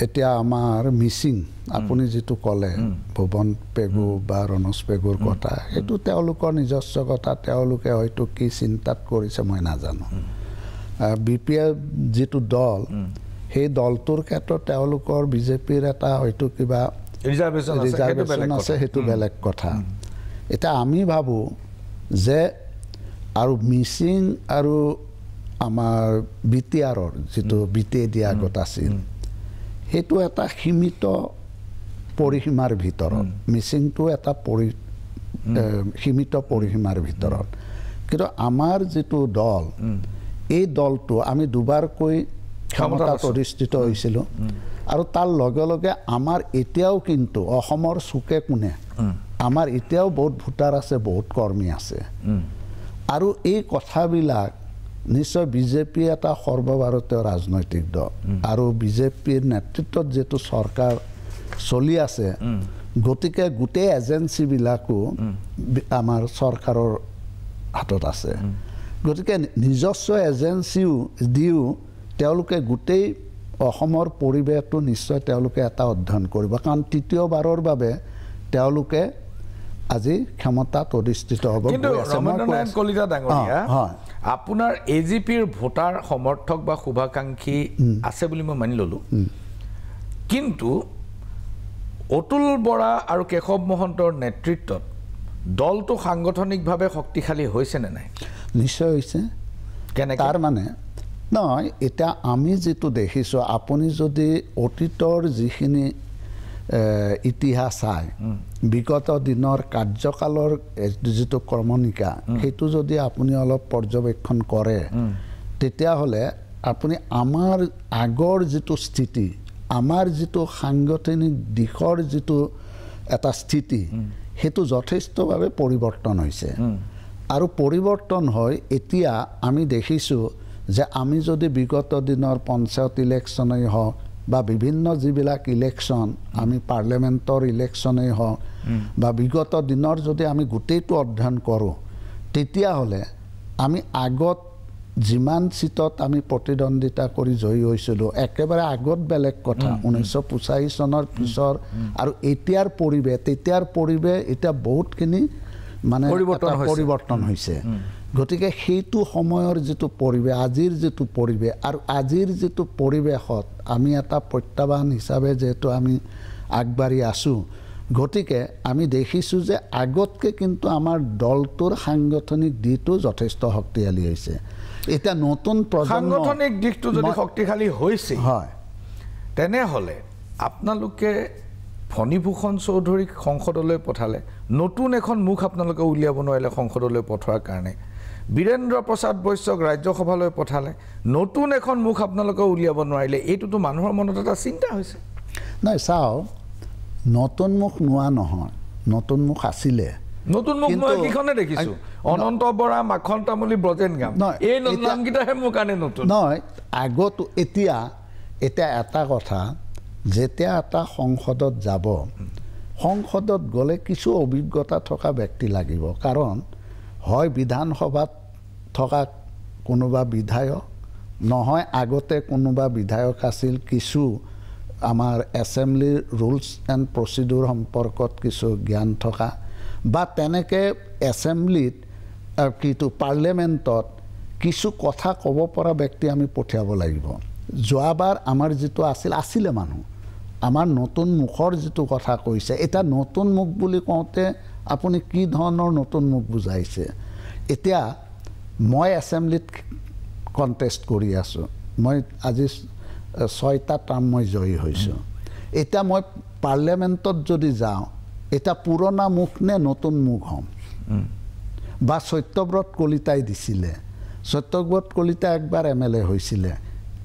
এতিয়া আমাৰ মিচিং আপুনি যেটো কলে ভুৱন পেগু বা ৰনজ পেগুৰ কথা হেতু তেওঁলোকৰ নিজস্ব কথা তেওঁলোকে হয়তো কি চিন্তাত কৰিছে মই নাজানো BPF যেটো দল সেই দলটোৰ ক্ষেত্ৰত তেওঁলোকৰ বিজেপিৰ এটা হয়তো কিবা ৰিজাৰ্ভেশ্যন আছে হেতু বেলেগ কথা এটা আমি ভাবো যে আৰু মিচিং আৰু আমাৰ বিটিআৰৰ যেটো বিটে দিয়া আগত আছিল হেতু এটা সীমিত পৰিসীমাৰ ভিতৰত মিচিংটো এটা সীমিত পৰিসীমাৰ ভিতৰত কিন্তু আমাৰ যেটো দল এই দলটো আমি দুবাৰকৈ ক্ষমতাত অধিষ্ঠিত হৈছিল আৰু তাৰ লগে লগে আমাৰ এতিয়াও কিন্তু অসমৰ চুকে কোণে আমাৰ এতিয়াও বহুত ভোটাৰ আছে বহুত কৰ্মী আছে আৰু এই কথাবিলাক নিশ্চয় বিজেপি এটা সৰ্বভাৰতীয় ৰাজনৈতিক দল আৰু বিজেপিৰ নেতৃত্বত যেটো চৰকাৰ চলি আছে গতিকে গোটেই এজেন্সি বিলাকো আমাৰ চৰকাৰৰ হাতত আছে গতিকে নিজস্ব এজেন্সিও দিও তেওঁলোকে গোটেই অসমৰ পৰিবেশটো নিশ্চয় তেওঁলোকে এটা অধ্যয়ন কৰিব কাৰণ তৃতীয়বাৰৰ বাবে তেওঁলোকে আজি ক্ষমতাত অধিষ্ঠিত হ'ব কিন্তু ৰমনাৰায়ণ কলিতা ডাঙৰীয়া আপোনাৰ এজিপিৰ ভোটাৰ সমৰ্থক বা শুভাকাংক্ষী আছে বুলি মই মানি ললো কিন্তু অতুল বৰা আৰু কেশৱ মহন্তৰ নেতৃত্বত দলটো সাংগঠনিকভাৱে শক্তিশালী হৈছে নে নাই নিশ্চয় হৈছে তাৰ মানে নহয় এটা আমি যেটো দেখিছো আপুনি যদি অতীতৰ যিখিনি ইতিহাস চাই বিগত দিনৰ কাৰ্যকালৰ যেটো ক্ৰমণিকা হেতু যদি আপুনি অলপ পৰ্যবেক্ষণ কৰে তেতিয়া হলে আপুনি আমাৰ আগৰ যেটো স্থিতি আমাৰ যেটো সাংগঠনিক দিশৰ যেটো এটা স্থিতি হেতু যথেষ্টভাৱে পৰিৱৰ্তন হৈছে আৰু পৰিৱৰ্তন হয় এতিয়া আমি দেখিছো যে আমি যদি বিগত দিনৰ পঞ্চায়ত ইলেকশ্যনই হওক বা বিভিন্ন যিবিলাক ইলেকশ্যন আমি পাৰ্লিয়ামেন্টৰ ইলেকশ্যনই হওক বা বিগত দিনৰ যদি আমি গোটেইটো অধ্যয়ন কৰোঁ তেতিয়া হলে আমি আগত যিমান সিটত আমি প্ৰতিদ্বন্দিতা কৰি জয়ী হৈছিল একেবাৰে আগত বেলেগ কথা 1985 চনৰ পিছৰ আৰু এতিয়াৰ পৰিবেশ এটা বহুতখিনি মানে পৰিৱৰ্তন হৈছে গতিকে সেইটো সময়ৰ যেটো পৰিবেশ আজিৰ যেটো পৰিবেশ আৰু আজিৰ যেটো পৰিবেশত আমি এটা প্ৰত্যাহ্বান হিচাপে যেটো আমি আগবাঢ়ি আছো গতিকে আমি দেখিছো যে আগতকে কিন্তু আমাৰ দলটোৰ সাংগঠনিক দিটো যথেষ্ট শক্তিশালী হৈছে এটা নতুন সাংগঠনিক দিকটো যদি শক্তিশালী হৈছে হয় তেনেহলে আপোনালোকে ফণীভূষণ চৌধুৰীক সংসদলৈ পঠালে নতুন এখন মুখ আপোনালোকে উলিয়াব নোৱাৰিলে সংসদলৈ পঠোৱাৰ কাৰণে বীৰেন্দ্ৰ প্ৰসাদ বৈশ্যক ৰাজ্যসভালৈ পঠালে নতুন এখন মুখ আপোনালোকে উলিয়াব নোৱাৰিলে এইটোতো মানুহৰ মনত এটা চিন্তা হৈছে নাই চাও নতুন মুখ নোৱা নহয় নতুন মুখ আছিলে নতুন মুখ মই কিখনে দেখিছো অনন্ত বৰা মাখন তামুলী ব্ৰজেনগাম এই নামকেইটাহে মোৰ কাৰণে নতুন নহয় আগত এতিয়া এটা কথা যেতিয়া এটা সংসদত যাব সংসদত গলে কিছু অভিজ্ঞতা থকা ব্যক্তি লাগিব কাৰণ হয় বিধানসভাত থকা কোনোবা বিধায়ক নহয় আগতে কোনোবা বিধায়ক আছিল কিছু আমাৰ এছেম্বলিৰ ৰুলছ এণ্ড প্ৰচিডিউৰ সম্পৰ্কত কিছু জ্ঞান থকা বা তেনেকে এছেম্বলিত কিটো পাৰ্লিয়ামেন্টত কিছু কথা ক'ব পৰা ব্যক্তি আমি পঠিয়াব লাগিব যোৱাবাৰ আমাৰ যেটো আছিলে মানুহ আমাৰ নতুন মুখৰ যেটো কথা কৈছে এটা নতুন মুখ বুলি কওঁতে আপুনি কি ধৰণৰ নতুন মুখ বুজাইছে এতিয়া মই এছেম্বলিত কন্টেষ্ট কৰি আছো মই আজি 6টা টাৰ্ম মই জয়ী হৈছো এটা মই পাৰ্লিয়ামেন্টত যদি যাওঁ এটা পুৰণা মুখ নে নতুন মুখ হম বা সত্যব্ৰত কলিতাই দিছিলে সত্যব্ৰত কলিতা একবাৰ এমএলএ হৈছিলে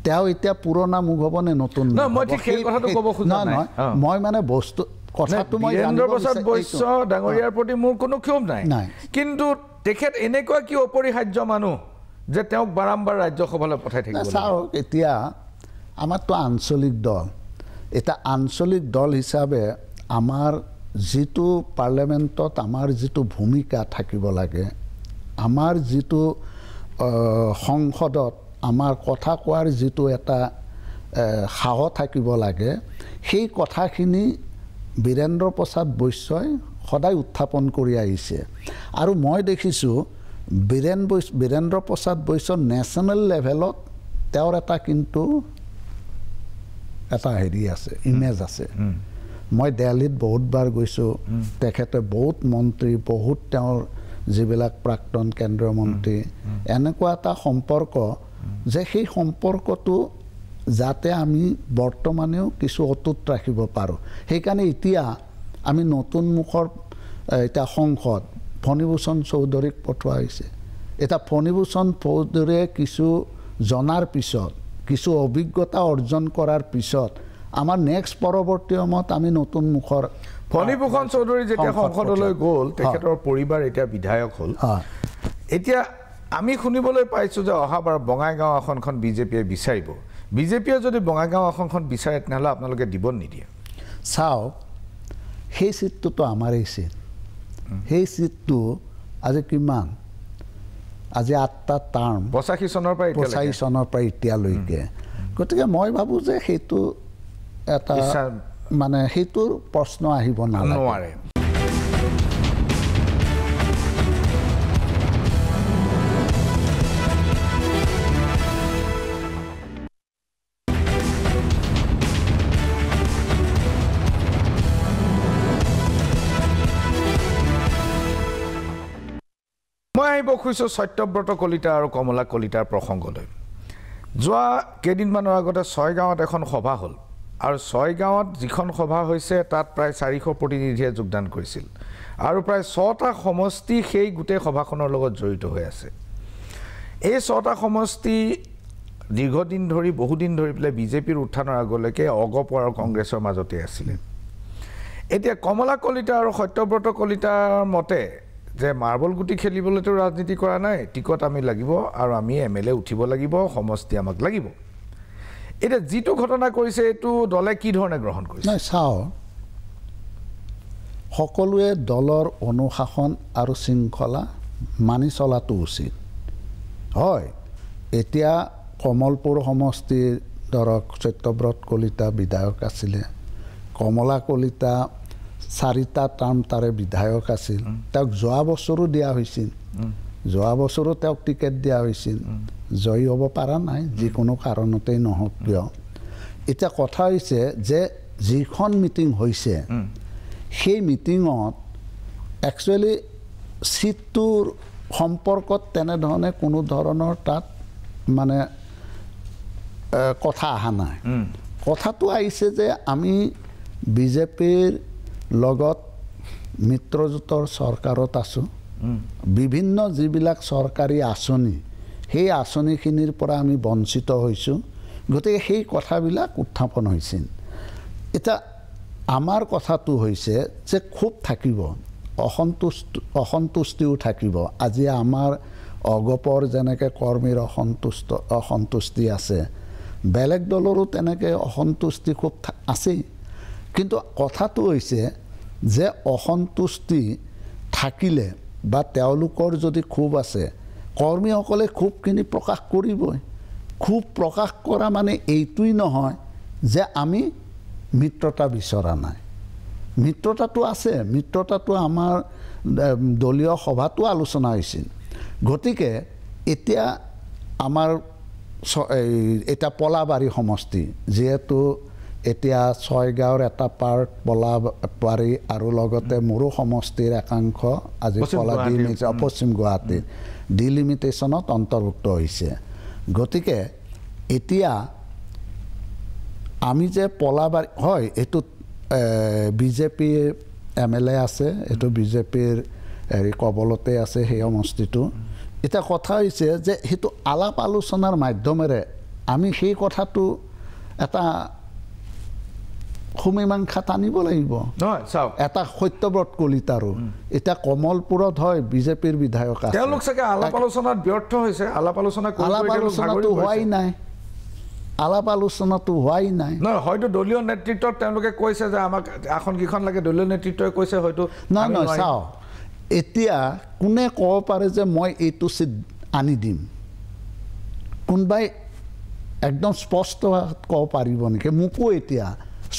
তেওঁ এতিয়া পুৰণা মুখ হ'ব নে নতুন নহয় মই ঠিক সেই কথাটো ক'ব খোজা নাই মই মানে বস্তু কথাটো মই বীৰেন্দ্ৰ প্ৰসাদ বৈশ্য ডাঙৰীয়াৰ প্ৰতি মোৰ কোনো ক্ষোভ নাই কিন্তু তেখেত এনেকুৱা কি অপৰিহাৰ্য মানুহ যে তেওঁক বাৰম্বাৰ ৰাজ্যসভালৈ পঠাই থাকিব চাওক এতিয়া আমাৰতো আঞ্চলিক দল এটা আঞ্চলিক দল হিচাপে আমাৰ যিটো পাৰ্লিয়ামেণ্টত আমাৰ যিটো ভূমিকা থাকিব লাগে আমাৰ যিটো সংসদত আমাৰ কথা কোৱাৰ যিটো এটা সাহস থাকিব লাগে সেই কথাখিনি বীৰেন্দ্ৰ প্ৰসাদ বৈশ্যই সদায় উত্থাপন কৰি আহিছে আৰু মই দেখিছোঁ বীৰেন্দ্ৰ প্ৰসাদ বৈশ্য নেশ্যনেল লেভেলত তেওঁৰ এটা কিন্তু এটা হেৰি আছে ইমেজ আছে মই দিল্লীত বহুতবাৰ গৈছোঁ তেখেতে বহুত মন্ত্ৰী বহুত তেওঁৰ যিবিলাক প্ৰাক্তন কেন্দ্ৰীয় মন্ত্ৰী এনেকুৱা এটা সম্পৰ্ক যে সেই সম্পৰ্কটো যাতে আমি বৰ্তমানেও কিছু অটুট ৰাখিব পাৰোঁ সেইকাৰণে এতিয়া আমি নতুন মুখৰ এতিয়া সংসদ ফণীভূষণ চৌধুৰীক পঠোৱা হৈছে এতিয়া ফণীভূষণ চৌধুৰীয়ে কিছু জনাৰ পিছত কিছু অভিজ্ঞতা অৰ্জন কৰাৰ পিছত আমাৰ নেক্সট পৰৱৰ্তী সময়ত আমি নতুন মুখৰ ফণীভূষণ চৌধুৰী যেতিয়া সংসদলৈ গ'ল তেখেতৰ পৰিবাৰ এতিয়া বিধায়ক হ'ল এতিয়া আমি শুনিবলৈ পাইছোঁ যে অহাবাৰ বঙাইগাঁও আসনখন বিজেপিয়ে বিচাৰিব বিজেপিয়ে যদি বঙাইগাঁও আসনখন বিচাৰে তেনেহ'লে আপোনালোকে দিব নিদিয়ে চাওক সেই চিটটোতো আমাৰেই চিট সেই চিটটো আজি কিমান আজি 8টা টাৰ্ম 85 চনৰ পৰা এতিয়ালৈকে গতিকে মই ভাবোঁ যে সেইটো এটা মানে সেইটোৰ প্ৰশ্ন আহিব নোৱাৰে মই আহিব খুজিছোঁ সত্যব্ৰত কলিতা আৰু কমলা কলিতাৰ প্ৰসংগলৈ যোৱা কেইদিনমানৰ আগতে 6 গাঁৱত এখন সভা হ'ল আৰু 6 গাঁৱত যিখন সভা হৈছে তাত প্ৰায় 400 প্ৰতিনিধিয়ে যোগদান কৰিছিল আৰু প্ৰায় 6টা সমষ্টি সেই গোটেই সভাখনৰ লগত জড়িত হৈ আছে এই 6টা সমষ্টি দীৰ্ঘদিন ধৰি বহুদিন ধৰি পেলাই বিজেপিৰ উত্থানৰ আগলৈকে অগপ আৰু কংগ্ৰেছৰ মাজতে আছিলে এতিয়া কমলা কলিতা আৰু সত্যব্ৰত কলিতাৰ মতে যে মাৰ্বল গুটি খেলিবলৈতো ৰাজনীতি কৰা নাই টিকট আমি লাগিব আৰু আমি এমএলএ উঠিব লাগিব সমষ্টি আমাক লাগিব এটা যিটো ঘটনা কৰিছে এইটো দলে কি ধৰণে গ্ৰহণ কৰিছে নাই চাও সকলোৱে দলৰ অনুশাসন আৰু শৃংখলা মানি চলাটো উচিত হয় এতিয়া কমলপুৰ সমষ্টিৰ ধৰক সত্যব্ৰত কলিতা বিধায়ক আছিলে কমলা কলিতা 4টা টাৰ্ম তাৰে বিধায়ক আছিল তেওঁক যোৱা বছৰো দিয়া হৈছিল যোৱা বছৰো তেওঁক টিকেট দিয়া হৈছিল জয়ী হ'ব পৰা নাই যিকোনো কাৰণতেই নহওক কিয় এতিয়া কথা হৈছে যে যিখন মিটিং হৈছে সেই মিটিঙত একচুৱেলি চিটটোৰ সম্পৰ্কত তেনেধৰণে কোনো ধৰণৰ তাত মানে কথা অহা নাই কথাটো আহিছে যে আমি বিজেপিৰ লগত মিত্ৰজোঁটৰ চৰকাৰত আছোঁ বিভিন্ন যিবিলাক চৰকাৰী আঁচনি সেই আঁচনিখিনিৰ পৰা আমি বঞ্চিত হৈছোঁ গতিকে সেই কথাবিলাক উত্থাপন হৈছিল এতিয়া আমাৰ কথাটো হৈছে যে খুব থাকিব অসন্তুষ্টিও থাকিব আজি আমাৰ অগপৰ যেনেকৈ কৰ্মীৰ অসন্তুষ্টি আছে বেলেগ দলৰো তেনেকৈ অসন্তুষ্টি খুব আছেই কিন্তু কথাটো হৈছে যে অসন্তুষ্টি থাকিলে বা তেওঁলোকৰ যদি ক্ষোভ আছে কৰ্মীসকলে ক্ষোভখিনি প্ৰকাশ কৰিবই ক্ষোভ প্ৰকাশ কৰা মানে এইটোই নহয় যে আমি মিত্ৰতা বিচৰা নাই মিত্ৰতাটো আছে মিত্ৰতাটো আমাৰ দলীয় সভাটো আলোচনা হৈছিল গতিকে এতিয়া আমাৰ এটা পলাবাৰী সমষ্টি যেহেতু এতিয়া 6 গাঁৱৰ এটা পাৰ্ট পলাবাৰী আৰু লগতে মোৰো সমষ্টিৰ একাংশ আজি পশ্চিম গুৱাহাটীৰ ডিলিমিটেশ্যনত অন্তৰ্ভুক্ত হৈছে গতিকে এতিয়া আমি যে পলাবাৰী হয় এইটোত বিজেপি এমএলএ আছে এইটো বিজেপিৰ হেৰি কবলতে আছে সেই সমষ্টিটো এটা কথা হৈছে যে সেইটো আলাপ আলোচনাৰ মাধ্যমেৰে আমি সেই কথাটো এটা সমীমাংসা টানিব লাগিব নহয় চাওক এটা সত্যব্ৰত কলিতাৰো এটা কমলপুৰত হয় বিজেপিৰ বিধায়ক আছে তেওঁলোক চাগে আলাপ আলোচনাত ব্যৰ্থ হৈছে আলাপ আলোচনাটো হোৱাই নাই আলাপ আলোচনাটো হোৱাই নাই নহয় হয়তো দলীয় নেতৃত্বত তেওঁলোকে কৈছে যে আমাক আসনকেইখন লাগে দলীয় নেতৃত্বই কৈছে হয়তো নহয় চাওঁ এতিয়া কোনে ক'ব পাৰে যে মই এইটো চিট আনি দিম কোনোবাই একদম স্পষ্ট ক'ব পাৰিব নেকি মোকো এতিয়া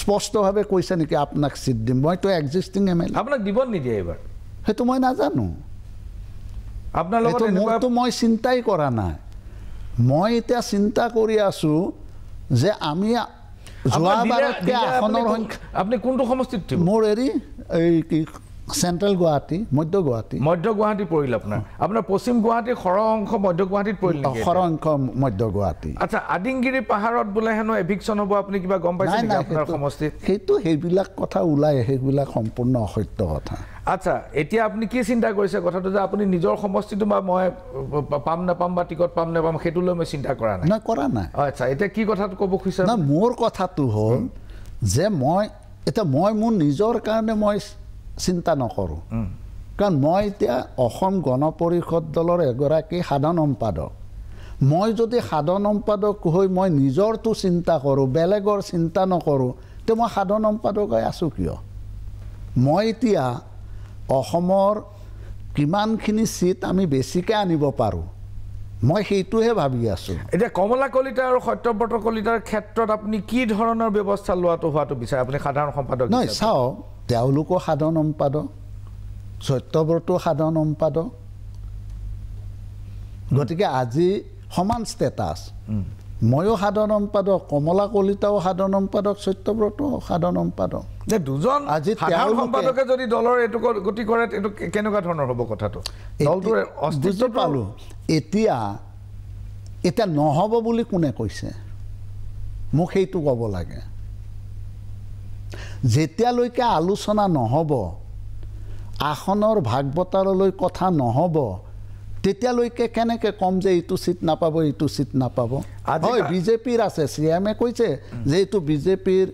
স্পষ্টভাৱে কৈছে নেকি আপোনাক চিট দিম মইতো এক্সিষ্টিং MLA আপোনাক দিব নিদিয়ে এইবাৰ সেইটো মই নাজানো আপোনাৰ লগত মোৰতো মই চিন্তাই কৰা নাই মই এতিয়া চিন্তা কৰি আছোঁ যে আমি যোৱাবাৰতকৈ আসনৰ সংখ্যা আপুনি কোনটো সমষ্টিত মোৰ এই কি চেণ্ট্ৰেল গুৱাহাটী মধ্য গুৱাহাটী পৰিল আপোনাৰ পশ্চিম গুৱাহাটীৰ সৰহ অংশ মধ্য গুৱাহাটীত পৰিল সৰহ অংশ মধ্য গুৱাহাটী আচ্ছা আদিংগিৰি পাহাৰত বোলে হেনো এভিকশ্যন হ'ব আপুনি কিবা গম পাইছে নেকি আপোনাৰ সমষ্টিত সেইবিলাক কথা ওলাই সেইবিলাক সম্পূৰ্ণ অসত্য কথা আচ্ছা এতিয়া আপুনি কি চিন্তা কৰিছে কথাটো যে আপুনি নিজৰ সমষ্টিটো বা মই পাম নাপাম বা টিকট পাম নাপাম সেইটো লৈ মই চিন্তা কৰা নাই আচ্ছা এতিয়া কি কথাটো ক'ব খুজিছে মোৰ কথাটো হ'ল যে মই মোৰ নিজৰ কাৰণে মই চিন্তা নকৰোঁ কাৰণ মই এতিয়া অসম গণ পৰিষদ দলৰ এগৰাকী সাধাৰণ সম্পাদক মই যদি সাধাৰণ সম্পাদক হৈ মই নিজৰটো চিন্তা কৰোঁ বেলেগৰ চিন্তা নকৰোঁ তে মই সাধাৰণ সম্পাদক হৈ আছোঁ কিয় মই এতিয়া অসমৰ কিমানখিনি চিট আমি বেছিকৈ আনিব পাৰোঁ মই সেইটোহে ভাবি আছোঁ এতিয়া কমলা কলিতা আৰু সত্যব্ৰত কলিতাৰ ক্ষেত্ৰত আপুনি কি ধৰণৰ ব্যৱস্থা হোৱাটো বিচাৰে আপুনি সাধাৰণ সম্পাদক নহয় চাওক তেওঁলোকো সাধাৰণ সম্পাদক সত্যব্ৰতো সাধাৰণ সম্পাদক গতিকে আজি সমান ষ্টেটাছ ময়ো সাধাৰণ সম্পাদক কমলা কলিতাও সাধাৰণ সম্পাদক সত্যব্ৰতো সাধাৰণ সম্পাদক দুজন আজি সাধাৰণ সম্পাদকে যদি দলৰ এইটো গতি কৰে এইটো কেনেকুৱা ধৰণৰ হ'ব কথাটো দলটোৰ অস্তিত্ব পালোঁ এতিয়া নহ'ব বুলি কোনে কৈছে মোক সেইটো ক'ব লাগে যেতিয়ালৈকে আলোচনা নহ'ব আসনৰ ভাগ বতৰালৈ কথা নহ'ব তেতিয়ালৈকে কেনেকৈ ক'ম যে এইটো চিট নাপাব হয় বিজেপিৰ আছে CM-এ কৈছে যে এইটো বিজেপিৰ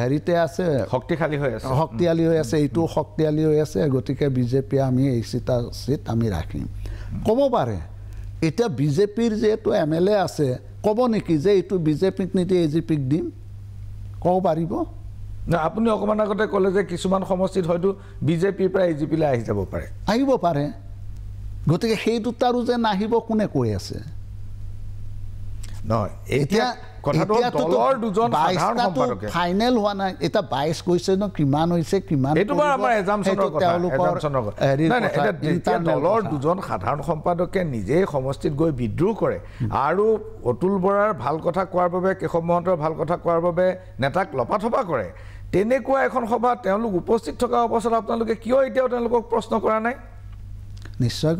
হেৰিতে আছে শক্তিশালী হৈ আছে এইটো শক্তিশালী হৈ আছে গতিকে বিজেপি আমি এই চিট আমি ৰাখিম ক'ব পাৰে এতিয়া বিজেপিৰ যিহেতু MLA আছে ক'ব নেকি যে এইটো বিজেপিক নিদি AGPক দিম ক'ব পাৰিব না আপুনি অকমান আগতে ক'লে যে কিছুমান সমষ্টিত হয়তো বিজেপিৰ পৰা AGPলৈ আহিব পাৰে গতিকে সেই দুটাৰো যে নাহিব কোনে কৈ আছে নহয় এতিয়া কথাটো দলৰ দুজন সাধাৰণ সম্পাদকে ফাইনেল হোৱা নাই এটা 22 কৈছে ন কিমান হৈছে কিমান এইটো বাৰু আমাৰ এজামছনৰ কথা এতিয়া দলৰ দুজন সাধাৰণ সম্পাদকে নিজেই সমষ্টিত গৈ বিদ্ৰোহ কৰে আৰু অতুল বৰাৰ ভাল কথা কোৱাৰ বাবে কেশৱ মহন্তৰ ভাল কথা কোৱাৰ বাবে নেতাক লপাথপা কৰে তেনেকুৱা এখন সভা তেওঁলোক উপস্থিত থকা অৱস্থাত আপোনালোকে কিয় এতিয়াও তেওঁলোকক প্ৰশ্ন কৰা নাই নিশ্চয়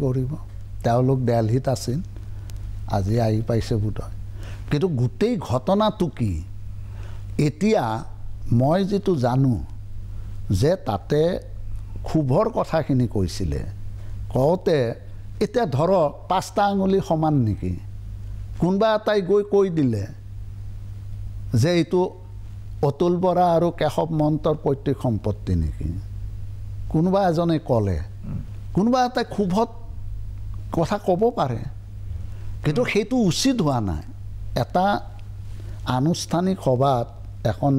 কৰিব তেওঁলোক দিল্লীত আছিল আজি আহি পাইছে বোধহয় কিন্তু গোটেই ঘটনাটো কি এতিয়া মই যিটো জানো যে তাতে ক্ষোভৰ কথাখিনি কৈছিলে কওঁতে এতিয়া ধৰক 5টা আঙুলি সমান নেকি কোনোবা এটাই গৈ কৈ দিলে যে এইটো অতুল বৰা আৰু কেশৱ মহন্তৰ পৈতৃক সম্পত্তি নেকি কোনোবা এজনে ক'লে কোনোবা এটা ক্ষোভত কথা ক'ব পাৰে কিন্তু সেইটো উচিত হোৱা নাই এটা আনুষ্ঠানিক সভাত এখন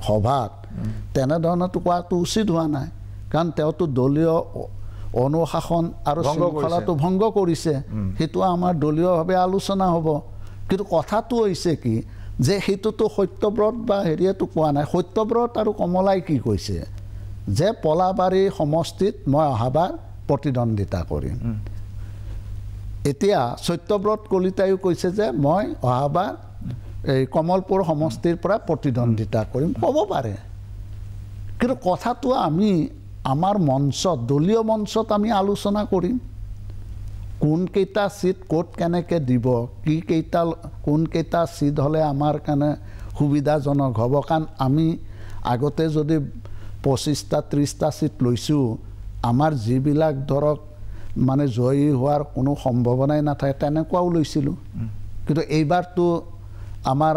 সভাত তেনেধৰণেতো কোৱাটো উচিত হোৱা নাই কাৰণ তেওঁতো দলীয় অনুশাসন আৰু শৃংখলাটো ভংগ কৰিছে সেইটো আমাৰ দলীয়ভাৱে আলোচনা হ'ব কিন্তু কথাটো হৈছে কি যে সেইটোতো সত্যব্ৰত বা হেৰিয়েতো কোৱা নাই সত্যব্ৰত আৰু কমলাই কি কৈছে যে পলাবাৰী সমষ্টিত মই অহাবাৰ প্ৰতিদ্বন্দ্বিতা কৰিম এতিয়া সত্যব্ৰত কলিতায়ো কৈছে যে মই অহাবাৰ এই কমলপুৰ সমষ্টিৰ পৰা প্ৰতিদ্বন্দ্বিতা কৰিম ক'ব পাৰে কিন্তু কথাটো আমি আমাৰ মঞ্চত দলীয় মঞ্চত আমি আলোচনা কৰিম কোনকেইটা চিট ক'ত কেনেকৈ দিব কোনকেইটা চিট হ'লে আমাৰ কাৰণে সুবিধাজনক হ'ব কাৰণ আমি আগতে যদি 25টা 30টা চিট লৈছোঁ আমাৰ যিবিলাক ধৰক মানে জয়ী হোৱাৰ কোনো সম্ভাৱনাই নাথাকে তেনেকুৱাও লৈছিলোঁ কিন্তু এইবাৰতো আমাৰ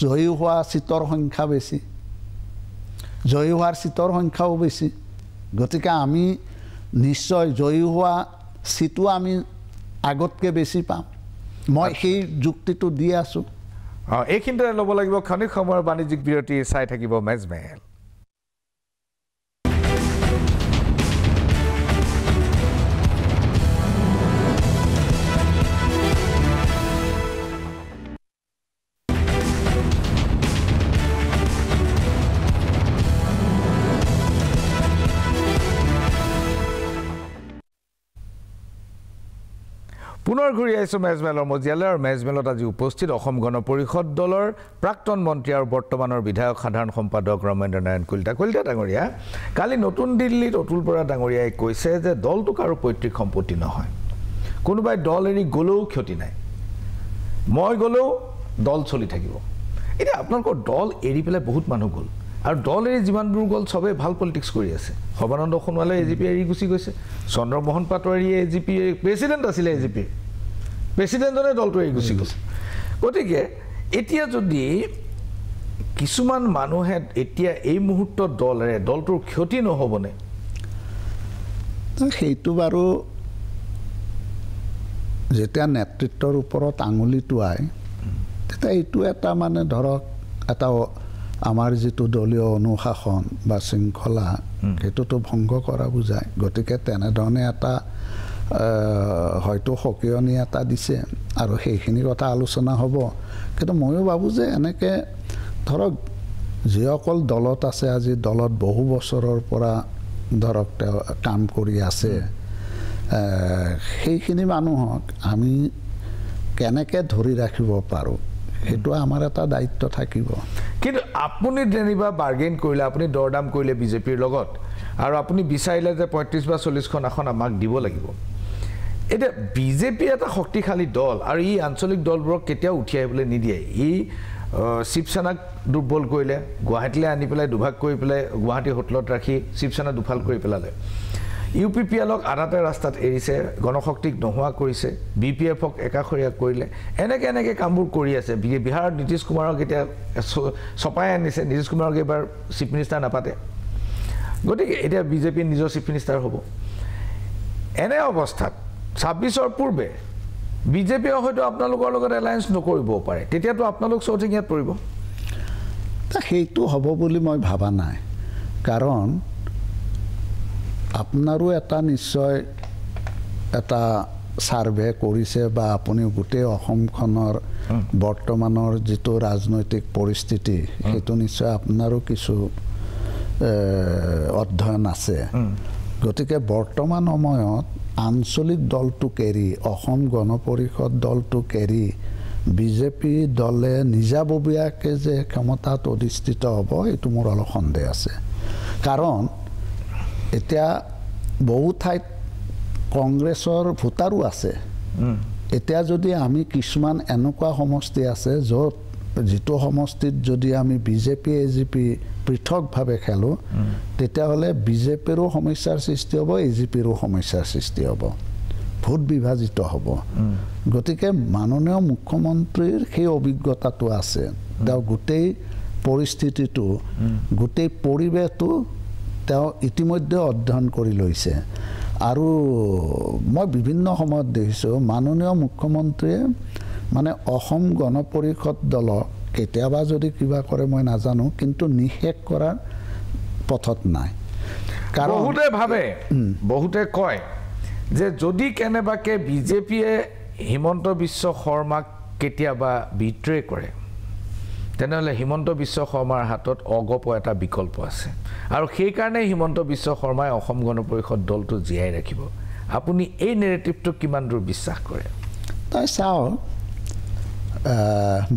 জয়ী হোৱা চিটৰ সংখ্যা বেছি জয়ী হোৱাৰ চিটৰ সংখ্যাও বেছি গতিকে আমি নিশ্চয় জয়ী হোৱা চিটো আমি আগতকৈ বেছি পাম মই সেই যুক্তিটো দি আছোঁ এইখিনিতে ল'ব লাগিব ক্ষণিক সময়ৰ বাণিজ্যিক বিৰতি চাই থাকিব মেজমেল পুনৰ ঘূৰি আহিছোঁ মেজমেলৰ মজিয়ালৈ আৰু মেজমেলত আজি উপস্থিত অসম গণ পৰিষদ দলৰ প্ৰাক্তন মন্ত্ৰী আৰু বৰ্তমানৰ বিধায়ক সাধাৰণ সম্পাদক ৰমেন্দ্ৰ নাৰায়ণ কলিতা ডাঙৰীয়া কালি নতুন দিল্লীত অতুল বৰা ডাঙৰীয়াই কৈছে যে দলটো কাৰো পৈতৃক সম্পত্তি নহয় কোনোবাই দল এৰি গ'লেও ক্ষতি নাই মই গ'লেও দল চলি থাকিব এতিয়া আপোনালোকৰ দল এৰি পেলাই বহুত মানুহ গ'ল আৰু দল এৰি যিমানবোৰ গ'ল চবেই ভাল পলিটিক্স কৰি আছে সৰ্বানন্দ সোণোৱালে এজিপি এৰি গুচি গৈছে চন্দ্ৰমোহন পাটোৱাৰীয়ে এজিপি প্ৰেচিডেণ্ট আছিলে এজিপি প্ৰেচিডেণ্টজনে দলটো এৰি গুচি গৈছে গতিকে এতিয়া যদি কিছুমান মানুহে এতিয়া এই মুহূৰ্তত দলেৰে দলটোৰ ক্ষতি নহ'বনে সেইটো বাৰু যেতিয়া নেতৃত্বৰ ওপৰত আঙুলি টোৱায় তেতিয়া এইটো এটা মানে ধৰক এটা আমাৰ যিটো দলীয় অনুশাসন বা শৃংখলা সেইটোতো ভংগ কৰা বুজায় গতিকে তেনেধৰণে এটা হয়তো সকিয়নি এটা দিছে আৰু সেইখিনি কথা আলোচনা হ'ব কিন্তু ময়ো ভাবোঁ যে এনেকৈ ধৰক যিসকল দলত আছে আজি দলত বহু বছৰৰ পৰা ধৰক তেওঁ কাম কৰি আছে সেইখিনি মানুহক আমি কেনেকৈ ধৰি ৰাখিব পাৰোঁ সেইটো আমাৰ এটা দায়িত্ব থাকিব কিন্তু আপুনি যেনিবা বাৰ্গেইন কৰিলে আপুনি দৰদাম কৰিলে বিজেপিৰ লগত আৰু আপুনি বিচাৰিলে যে ৩৫ বা ৪০খন আসন আমাক দিব লাগিব এতিয়া বিজেপি এটা শক্তিশালী দল আৰু ই আঞ্চলিক দলবোৰক কেতিয়াও উঠি আহিবলৈ নিদিয়ে ই শিৱসেনাক দুৰ্বল কৰিলে গুৱাহাটীলৈ আনি পেলাই দুভাগ কৰি পেলাই গুৱাহাটী হোটেলত ৰাখি শিৱসেনা দুফাল কৰি পেলালে UPPLক আধাতে ৰাস্তাত এৰিছে গণশক্তিক নোহোৱা কৰিছে BPFক একাষৰীয়া কৰিলে এনেকৈ কামবোৰ কৰি আছে বিহাৰত নীতিশ কুমাৰক এতিয়া চপাই আনিছে নীতিশ কুমাৰক এবাৰ চিফ মিনিষ্টাৰ নাপাতে গতিকে এতিয়া বিজেপি নিজৰ চিফ মিনিষ্টাৰ হ'ব এনে অৱস্থাত ২৬ৰ পূৰ্বে বিজেপিয়ে হয়তো আপোনালোকৰ লগত এলায়েন্স নকৰিব পাৰে তেতিয়াতো আপোনালোক চৌঠিঙিয়াত পৰিব সেইটো হ'ব বুলি মই ভাবা নাই কাৰণ আপোনাৰো এটা নিশ্চয় এটা সাৰ্ভে কৰিছে বা আপুনি গোটেই অসমখনৰ বৰ্তমানৰ যিটো ৰাজনৈতিক পৰিস্থিতি সেইটো নিশ্চয় আপোনাৰো কিছু অধ্যয়ন আছে গতিকে বৰ্তমান সময়ত আঞ্চলিক দলটোক এৰি অসম গণ পৰিষদ দলটোক এৰি বিজেপি দলে নিজাববীয়াকৈ যে ক্ষমতাত অধিষ্ঠিত হ'ব এইটো মোৰ অলপ সন্দেহ আছে কাৰণ এতিয়া বহু ঠাইত কংগ্ৰেছৰ ভোটাৰো আছে এতিয়া যদি আমি কিছুমান এনেকুৱা সমষ্টি আছে য'ত যিটো সমষ্টিত যদি আমি বিজেপি এজিপি পৃথকভাৱে খেলোঁ তেতিয়াহ'লে বিজেপিৰো সমস্যাৰ সৃষ্টি হ'ব এজিপিৰো সমস্যাৰ সৃষ্টি হ'ব ভোট বিভাজিত হ'ব গতিকে মাননীয় মুখ্যমন্ত্ৰীৰ সেই অভিজ্ঞতাটো আছে তেওঁ গোটেই পৰিস্থিতিটো গোটেই পৰিৱেশটো তেওঁ ইতিমধ্যে অধ্যয়ন কৰি লৈছে আৰু মই বিভিন্ন সময়ত দেখিছোঁ মাননীয় মুখ্যমন্ত্ৰীয়ে মানে অসম গণ পৰিষদ দলক কেতিয়াবা যদি কিবা কৰে মই নাজানো কিন্তু নিষেধ কৰাৰ পথত নাই কাৰণ বহুতে ভাবে বহুতে কয় যে যদি কেনেবাকে বিজেপিয়ে হিমন্ত বিশ্ব শৰ্মাক কেতিয়াবা বিট্ৰে কৰে তেনেহ'লে হিমন্ত বিশ্ব শৰ্মাৰ হাতত অগপ এটা বিকল্প আছে আৰু সেই কাৰণে হিমন্ত বিশ্ব শৰ্মাই অসম গণ পৰিষদ দলটো জীয়াই ৰাখিব আপুনি এই নেৰেটিভটো কিমান দূৰ বিশ্বাস কৰে তাই চাও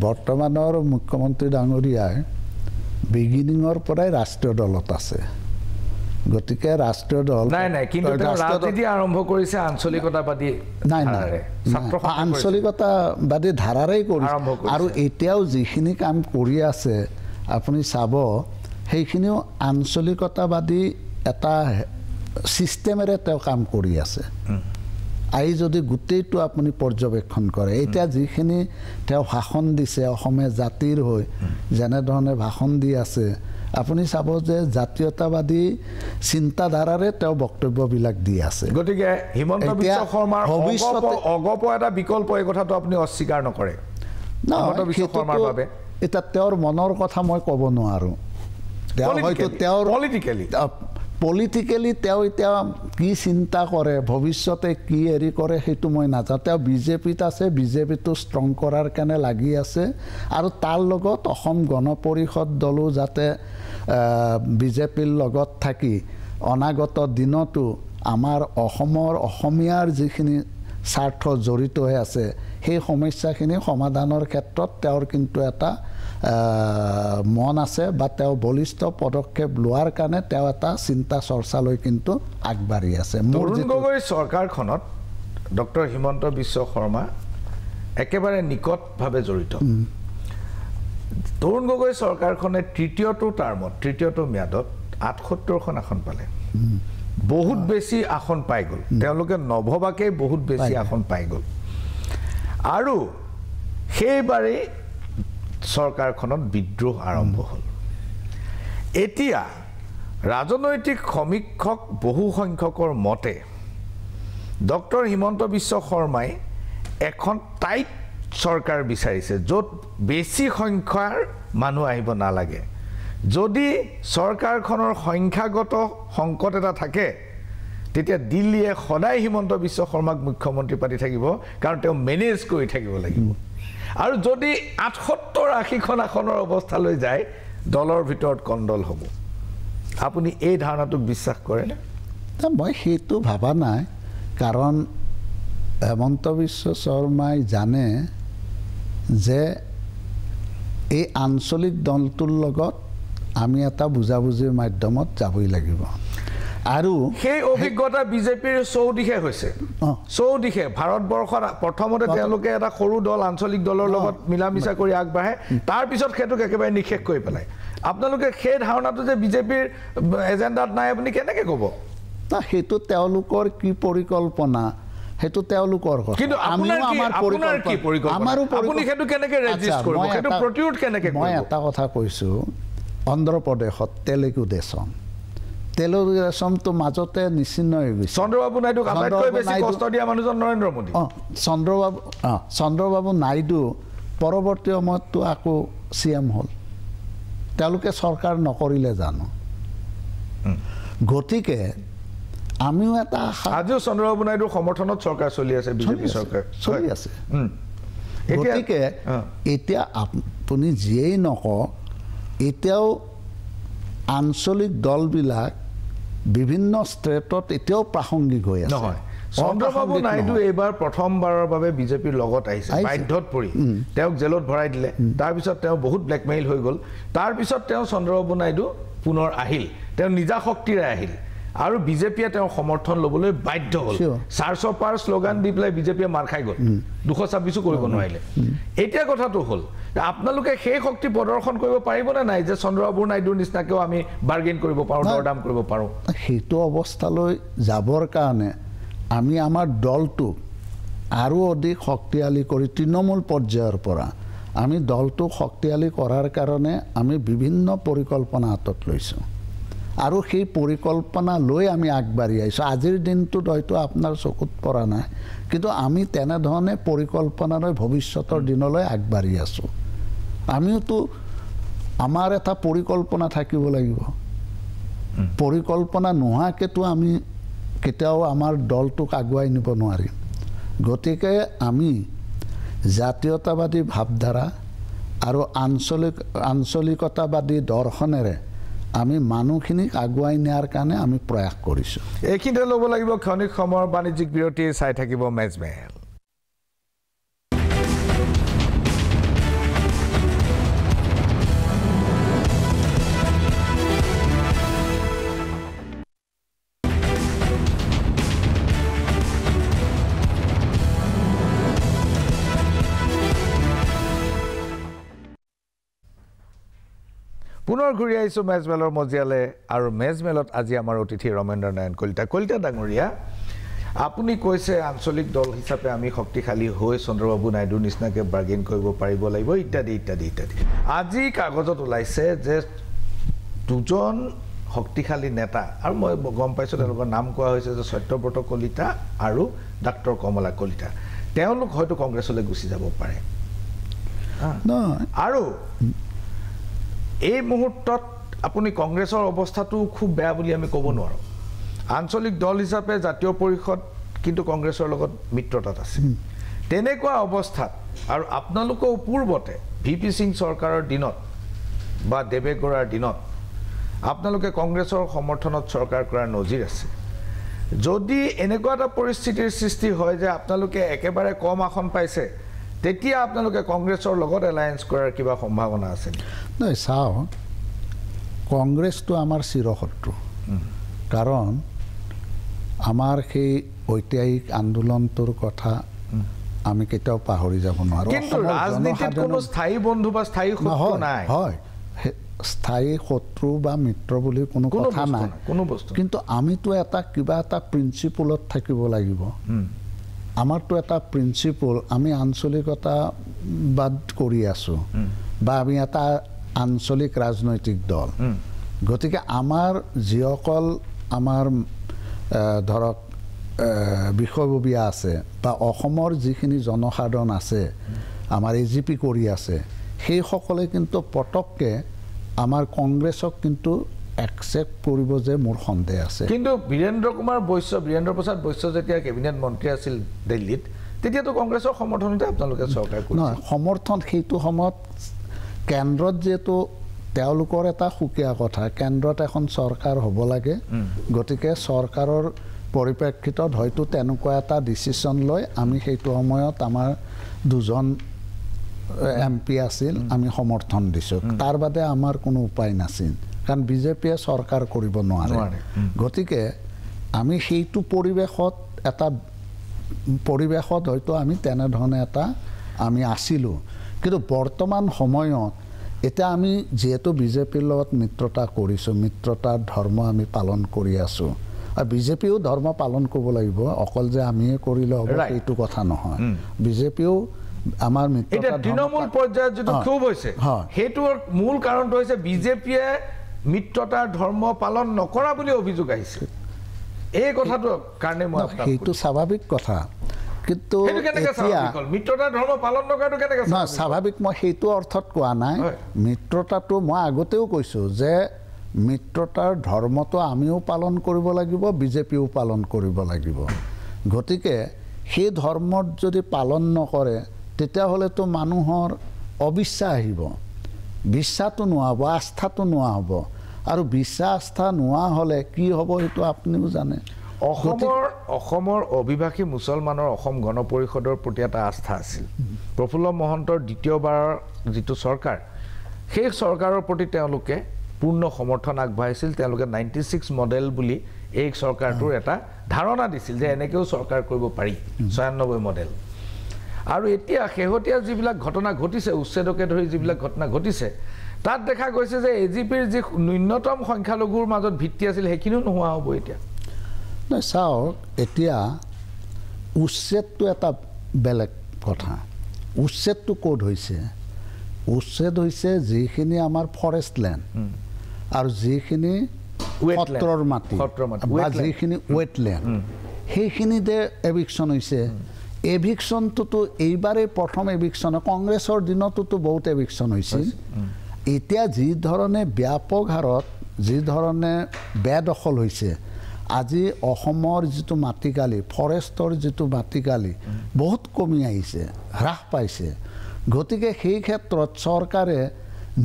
বৰ্তমানৰ মুখ্যমন্ত্ৰী ডাঙৰীয়াই বিগিনিঙৰ পৰাই ৰাষ্ট্ৰীয় দলত আছে গতিকে ৰাষ্ট্ৰীয় দল নাই কিন্তু ৰাজনীতি আৰম্ভ কৰিছে আঞ্চলিকতাবাদী নাই আঞ্চলিকতাবাদী ধাৰাৰেই কৰিছে আৰু এতিয়াও যিখিনি কাম কৰি আছে আপুনি চাব সেইখিনিও আঞ্চলিকতাবাদী এটা ছিষ্টেমেৰে তেওঁ কাম কৰি আছে আহি যদি গোটেইটো আপুনি পৰ্যবেক্ষণ কৰে এতিয়া যিখিনি তেওঁ ভাষণ দিছে অসমীয়া জাতিৰ হৈ যেনেধৰণে ভাষণ দি আছে আপুনি চাব যে জাতীয়তাবাদী চিন্তাধাৰাৰে তেওঁ বক্তব্যবিলাক দি আছে গতিকে হিমন্ত বিশ্ব শৰ্মাৰ অগপ এটা বিকল্প এই কথাটো আপুনি অস্বীকাৰ নকৰে হিমন্ত বিশ্ব শৰ্মাৰ বাবে এটা তেওঁৰ মনৰ কথা মই ক'ব নোৱাৰোঁ তেওঁ হয়তো তেওঁৰ পলিটিকেলি তেওঁ এতিয়া কি চিন্তা কৰে ভৱিষ্যতে কি হেৰি কৰে সেইটো মই নাজানো তেওঁ বিজেপিত আছে বিজেপিটো ষ্ট্ৰং কৰাৰ কাৰণে লাগি আছে আৰু তাৰ লগত অসম গণ পৰিষদ দলো যাতে বিজেপিৰ লগত থাকি অনাগত দিনতো আমাৰ অসমীয়াৰ যিখিনি স্বাৰ্থ জড়িত হৈ আছে সেই সমস্যাখিনি সমাধানৰ ক্ষেত্ৰত তেওঁৰ কিন্তু এটা মন আছে বা তেওঁ বলিষ্ঠ পদক্ষেপ লোৱাৰ কাৰণে তেওঁ এটা চিন্তা চৰ্চালৈ কিন্তু আগবাঢ়ি আছে তৰুণ গগৈ চৰকাৰখনত ডক্টৰ হিমন্ত বিশ্ব শৰ্মা একেবাৰে নিকটভাৱে জড়িত তৰুণ গগৈ চৰকাৰখনে তৃতীয়টো ম্যাদত ৭৮খন আসন পালে বহুত বেছি আসন পাই গ'ল তেওঁলোকে নভবাকে বহুত বেছি আসন পাই গ'ল আৰু সেইবাৰেই চৰকাৰখনত বিদ্ৰোহ আৰম্ভ হ'ল এতিয়া ৰাজনৈতিক সমীক্ষক বহু সংখ্যকৰ মতে ডক্টৰ হিমন্ত বিশ্ব শৰ্মাই এখন টাইট চৰকাৰ বিচাৰিছে য'ত বেছি সংখ্যাৰ মানুহ আহিব নালাগে যদি চৰকাৰখনৰ সংখ্যাগত সংকট এটা থাকে তেতিয়া দিল্লীয়ে সদায় হিমন্ত বিশ্ব শৰ্মাক মুখ্যমন্ত্ৰী পাতি থাকিব কাৰণ তেওঁ মেনেজ কৰি থাকিব লাগিব আৰু যদি ৭৮-৮০খন আসনৰ অৱস্থালৈ যায় দলৰ ভিতৰত কণ্ডল হ'ব আপুনি এই ধাৰণাটোক বিশ্বাস কৰেনে মই সেইটো ভাবা নাই কাৰণ হেমন্ত বিশ্ব শৰ্মাই জানে যে এই আঞ্চলিক দলটোৰ লগত আমি এটা বুজাবুজিৰ মাধ্যমত যাবই লাগিব আৰু সেই অভিজ্ঞতা বিজেপিৰ চৌদিশে হৈছে চৌদিশে ভাৰতবৰ্ষত প্ৰথমতে তেওঁলোকে এটা সৰু দল আঞ্চলিক দলৰ লগত মিলা মিছা কৰি আগবাঢ়ে তাৰ পিছত সেইটোক একেবাৰে নিষেধ কৰি পেলায় আপোনালোকে সেই ধাৰণাটো যে বিজেপিৰ এজেণ্ডাত নাই আপুনি কেনেকৈ ক'ব সেইটো তেওঁলোকৰ কি পৰিকল্পনা সেইটো তেওঁলোকৰ কথা কিন্তু আপোনাৰ কি পৰিকল্পনা আপুনি সেইটো কেনেকৈ ৰেজিষ্ট কৰিব সেইটো প্ৰতিৰোধ কেনেকৈ কৰিব মই এটা কথা কৈছোঁ অন্ধ্ৰপ্ৰদেশত তেলেগু দেশমটো মাজতে নিশ্চিন্ন হৈ গৈছে চন্দ্ৰবাবু নাইডুক আটাইতকৈ বেছি কষ্ট দিয়া মানুহজন নৰেন্দ্ৰ মোদী চন্দ্ৰবাবু নাইডু পৰৱৰ্তী সময়ততো আকৌ CM হ'ল তেওঁলোকে চৰকাৰ নকৰিলে জানো গতিকে আমিও এটা আজিও চন্দ্ৰবাবু নাইডুৰ সমৰ্থনত চৰকাৰ চলি আছে বিজেপি চৰকাৰ চলি আছে গতিকে এতিয়া আপুনি যিয়েই নকওক এতিয়াও আঞ্চলিক দলবিলাক বিভিন্ন ষ্টেটত এতিয়াও প্ৰাসংগিক হৈ আছে নহয় চন্দ্ৰবাবু নাইডু এইবাৰ প্ৰথমবাৰৰ বাবে বিজেপিৰ লগত আহিছে বাধ্যত পৰি তেওঁক জেলত ভৰাই দিলে তাৰপিছত তেওঁ বহুত ব্লেকমেইল হৈ গ'ল তাৰপিছত তেওঁ চন্দ্ৰবাবু নাইডু পুনৰ আহিল তেওঁ নিজা শক্তিৰে আহিল আৰু বিজেপিয়ে তেওঁৰ সমৰ্থন ল'বলৈ বাধ্য হ'ল চাৰ্চ পাৰ শ্লোগান দি পেলাই বিজেপিয়ে মাৰ খাই গ'ল ২২৬ কৰিব নোৱাৰিলে এতিয়া কথাটো হ'ল আপোনালোকে সেই শক্তি প্ৰদৰ্শন কৰিব পাৰিবনে নাই যে চন্দ্ৰবাবু নাইডুৰ নিচিনাকেও আমি বাৰ্গেইন কৰিব পাৰোঁ দৰদাম কৰিব পাৰোঁ সেইটো অৱস্থালৈ যাবৰ কাৰণে আমি আমাৰ দলটোক আৰু অধিক শক্তিশালী কৰি তৃণমূল পৰ্যায়ৰ পৰা আমি দলটোক শক্তিশালী কৰাৰ কাৰণে আমি বিভিন্ন পৰিকল্পনা হাতত লৈছোঁ আৰু সেই পৰিকল্পনা লৈ আমি আগবাঢ়ি আহিছোঁ আজিৰ দিনটোত হয়তো আপোনাৰ চকুত পৰা নাই কিন্তু আমি তেনেধৰণে পৰিকল্পনা লৈ ভৱিষ্যতৰ দিনলৈ আগবাঢ়ি আছোঁ আমিওতো আমাৰ এটা পৰিকল্পনা থাকিব লাগিব পৰিকল্পনা নোহোৱাকেতো আমি কেতিয়াও আমাৰ দলটোক আগুৱাই নিব নোৱাৰিম গতিকে আমি জাতীয়তাবাদী ভাৱধাৰা আৰু আঞ্চলিকতাবাদী দৰ্শনেৰে আমি মানুহখিনিক আগুৱাই নিয়াৰ কাৰণে আমি প্ৰয়াস কৰিছোঁ এইখিনিতে ল'ব লাগিব ক্ষণিক সময়ৰ বাণিজ্যিক বিৰতি চাই থাকিব মেজমেল পুনৰ ঘূৰি আহিছোঁ মেজমেলৰ মজিয়ালে আৰু মেজমেলত আজি আমাৰ অতিথি ৰমেন্দ্ৰ নাৰায়ণ কলিতা ডাঙৰীয়া আপুনি কৈছে আঞ্চলিক দল হিচাপে আমি শক্তিশালী হৈ চন্দ্ৰবাবু নাইডুৰ নিচিনাকে বাৰ্গেইন কৰিব পাৰিব লাগিব ইত্যাদি ইত্যাদি ইত্যাদি আজি কাগজত ওলাইছে যে দুজন শক্তিশালী নেতা আৰু মই গম পাইছোঁ তেওঁলোকৰ নাম কোৱা হৈছে যে সত্যব্ৰত কলিতা আৰু ডাক্তৰ কমলা কলিতা তেওঁলোক হয়তো কংগ্ৰেছলৈ গুচি যাব পাৰে আৰু এই মুহূৰ্তত আপুনি কংগ্ৰেছৰ অৱস্থাটো খুব বেয়া বুলি আমি ক'ব নোৱাৰোঁ আঞ্চলিক দল হিচাপে জাতীয় পৰিষদ কিন্তু কংগ্ৰেছৰ লগত মিত্ৰতাত আছে তেনেকুৱা অৱস্থাত আৰু আপোনালোকৰ পূৰ্বতে ভিপি সিং চৰকাৰৰ দিনত বা দেৱেগৌড়াৰ দিনত আপোনালোকে কংগ্ৰেছৰ সমৰ্থনত চৰকাৰ কৰাৰ নজিৰ আছে যদি এনেকুৱা এটা পৰিস্থিতিৰ সৃষ্টি হয় যে আপোনালোকে একেবাৰে কম আসন পাইছে তেতিয়া আপোনালোকে কংগ্ৰেছৰ লগত এলায়েন্স কৰাৰ কিবা সম্ভাৱনা আছে নাই চাওঁ কংগ্ৰেছটো আমাৰ চিৰশত্ৰু কাৰণ আমাৰ সেই ঐতিহাসিক আন্দোলনটোৰ কথা আমি কেতিয়াও পাহৰি যাব নোৱাৰোঁ কিন্তু ৰাজনীতিত কোনো স্থায়ী বন্ধু বা স্থায়ী শত্ৰু নাই হয় স্থায়ী শত্ৰু বা মিত্ৰ বুলি কোনো কথা নাই কিন্তু আমিতো এটা কিবা এটা প্ৰিন্সিপলত থাকিব লাগিব আমাৰতো এটা প্ৰিন্সিপল আমি আঞ্চলিকতাবাদ কৰি আছোঁ বা আমি এটা আঞ্চলিক ৰাজনৈতিক দল গতিকে আমাৰ যিসকল আমাৰ ধৰক বিষয়ববীয়া আছে বা অসমৰ যিখিনি জনসাধাৰণ আছে আমাৰ এজিপি কৰি আছে সেইসকলে কিন্তু পটককৈ আমাৰ কংগ্ৰেছক কিন্তু একচেপ্ট কৰিব যে মোৰ সন্দেহ আছে কিন্তু বীৰেন্দ্ৰ প্ৰসাদ বৈশ্য যেতিয়া কেবিনেট মন্ত্ৰী আছিল দিল্লীত তেতিয়াতো কংগ্ৰেছৰ সমৰ্থনতে আপোনালোকে চৰকাৰ কৰিছিল নহয় সমৰ্থন সেইটো সময়ত কেন্দ্ৰত যিহেতু তেওঁলোকৰ এটা সুকীয়া কথা কেন্দ্ৰত এখন চৰকাৰ হ'ব লাগে গতিকে চৰকাৰৰ পৰিপ্ৰেক্ষিতত হয়তো তেনেকুৱা এটা ডিচিশ্যন লৈ আমি সেইটো সময়ত আমাৰ দুজন এমপি আছিল আমি সমৰ্থন দিছোঁ তাৰ বাদে আমাৰ কোনো উপায় নাছিল কাৰণ বিজেপিয়ে চৰকাৰ কৰিব নোৱাৰে গতিকে আমি সেইটো পৰিৱেশত হয়তো আমি তেনেধৰণে এটা আমি আছিলোঁ কিন্তু বৰ্তমান সময়ত এতিয়া আমি যিহেতু বিজেপিৰ লগত মিত্ৰতা কৰিছোঁ মিত্ৰতাৰ ধৰ্ম আমি পালন কৰি আছোঁ আৰু বিজেপিও ধৰ্ম পালন কৰিব লাগিব অকল যে আমিয়ে কৰিলে হ'ব সেইটো কথা নহয় বিজেপিও আমাৰ মিত্ৰতা তৃণমূল পৰ্যায়ত যিটো ক্ষোভ হৈছে সেইটোৰ মূল কাৰণটো হৈছে বিজেপিয়ে মিত্ৰতাৰ ধৰ্ম পালন নকৰা বুলি অভিযোগ আহিছে এই কথাটো কাৰণে মই সেইটো স্বাভাৱিক কথা কিন্তু মিত্ৰতাৰ ধৰ্ম পালন নকৰাটো কেনেকৈ স্বাভাৱিক মই সেইটো অৰ্থত কোৱা নাই মিত্ৰতাটো মই আগতেও কৈছোঁ যে মিত্ৰতাৰ ধৰ্মটো আমিও পালন কৰিব লাগিব বিজেপিও পালন কৰিব লাগিব গতিকে সেই ধৰ্মত যদি পালন নকৰে তেতিয়াহ'লেতো মানুহৰ অবিশ্বাস আহিব বিশ্বাসটো নোহোৱা হ'ব আস্থাটো নোহোৱা হ'ব আৰু বিশ্বাস আস্থা নোহোৱা হ'লে কি হ'ব সেইটো আপুনিও জানে অসমৰ অভিবাসী মুছলমানৰ অসম গণ পৰিষদৰ প্ৰতি এটা আস্থা আছিল প্ৰফুল্ল মহন্তৰ দ্বিতীয়বাৰৰ যিটো চৰকাৰ সেই চৰকাৰৰ প্ৰতি তেওঁলোকে পূৰ্ণ সমৰ্থন আগবঢ়াইছিল তেওঁলোকে 96 মডেল বুলি এই চৰকাৰটোৰ এটা ধাৰণা দিছিল যে এনেকৈও চৰকাৰ কৰিব পাৰি 96 মডেল আৰু এতিয়া শেহতীয়া যিবিলাক ঘটনা ঘটিছে উচ্ছেদকে ধৰি যিবিলাক ঘটনা ঘটিছে তাত দেখা গৈছে যে এজিপিৰ যি ন্যূনতম সংখ্যালঘুৰ মাজত ভিত্তি আছিল সেইখিনিও নোহোৱা হ'ব এতিয়া চাওক এতিয়া উচ্ছেদটো এটা বেলেগ কথা উচ্ছেদটো ক'ত হৈছে উচ্ছেদ হৈছে যিখিনি আমাৰ ফৰেষ্ট লেণ্ড আৰু যিখিনি সত্ৰৰ মাটি বা যিখিনি ৱেটলেণ্ড সেইখিনিতে এভিকশ্যন হৈছে এভিকশ্যনটোতো এইবাৰেই প্ৰথম এভিকশ্যন কংগ্ৰেছৰ দিনতোতো বহুত এভিকশ্যন হৈছিল এতিয়া যি ধৰণে ব্যাপক হাৰত যি ধৰণে বেদখল হৈছে আজি অসমৰ যিটো মাটিকালি ফৰেষ্টৰ যিটো মাটিকালি বহুত কমি আহিছে হ্ৰাস পাইছে গতিকে সেই ক্ষেত্ৰত চৰকাৰে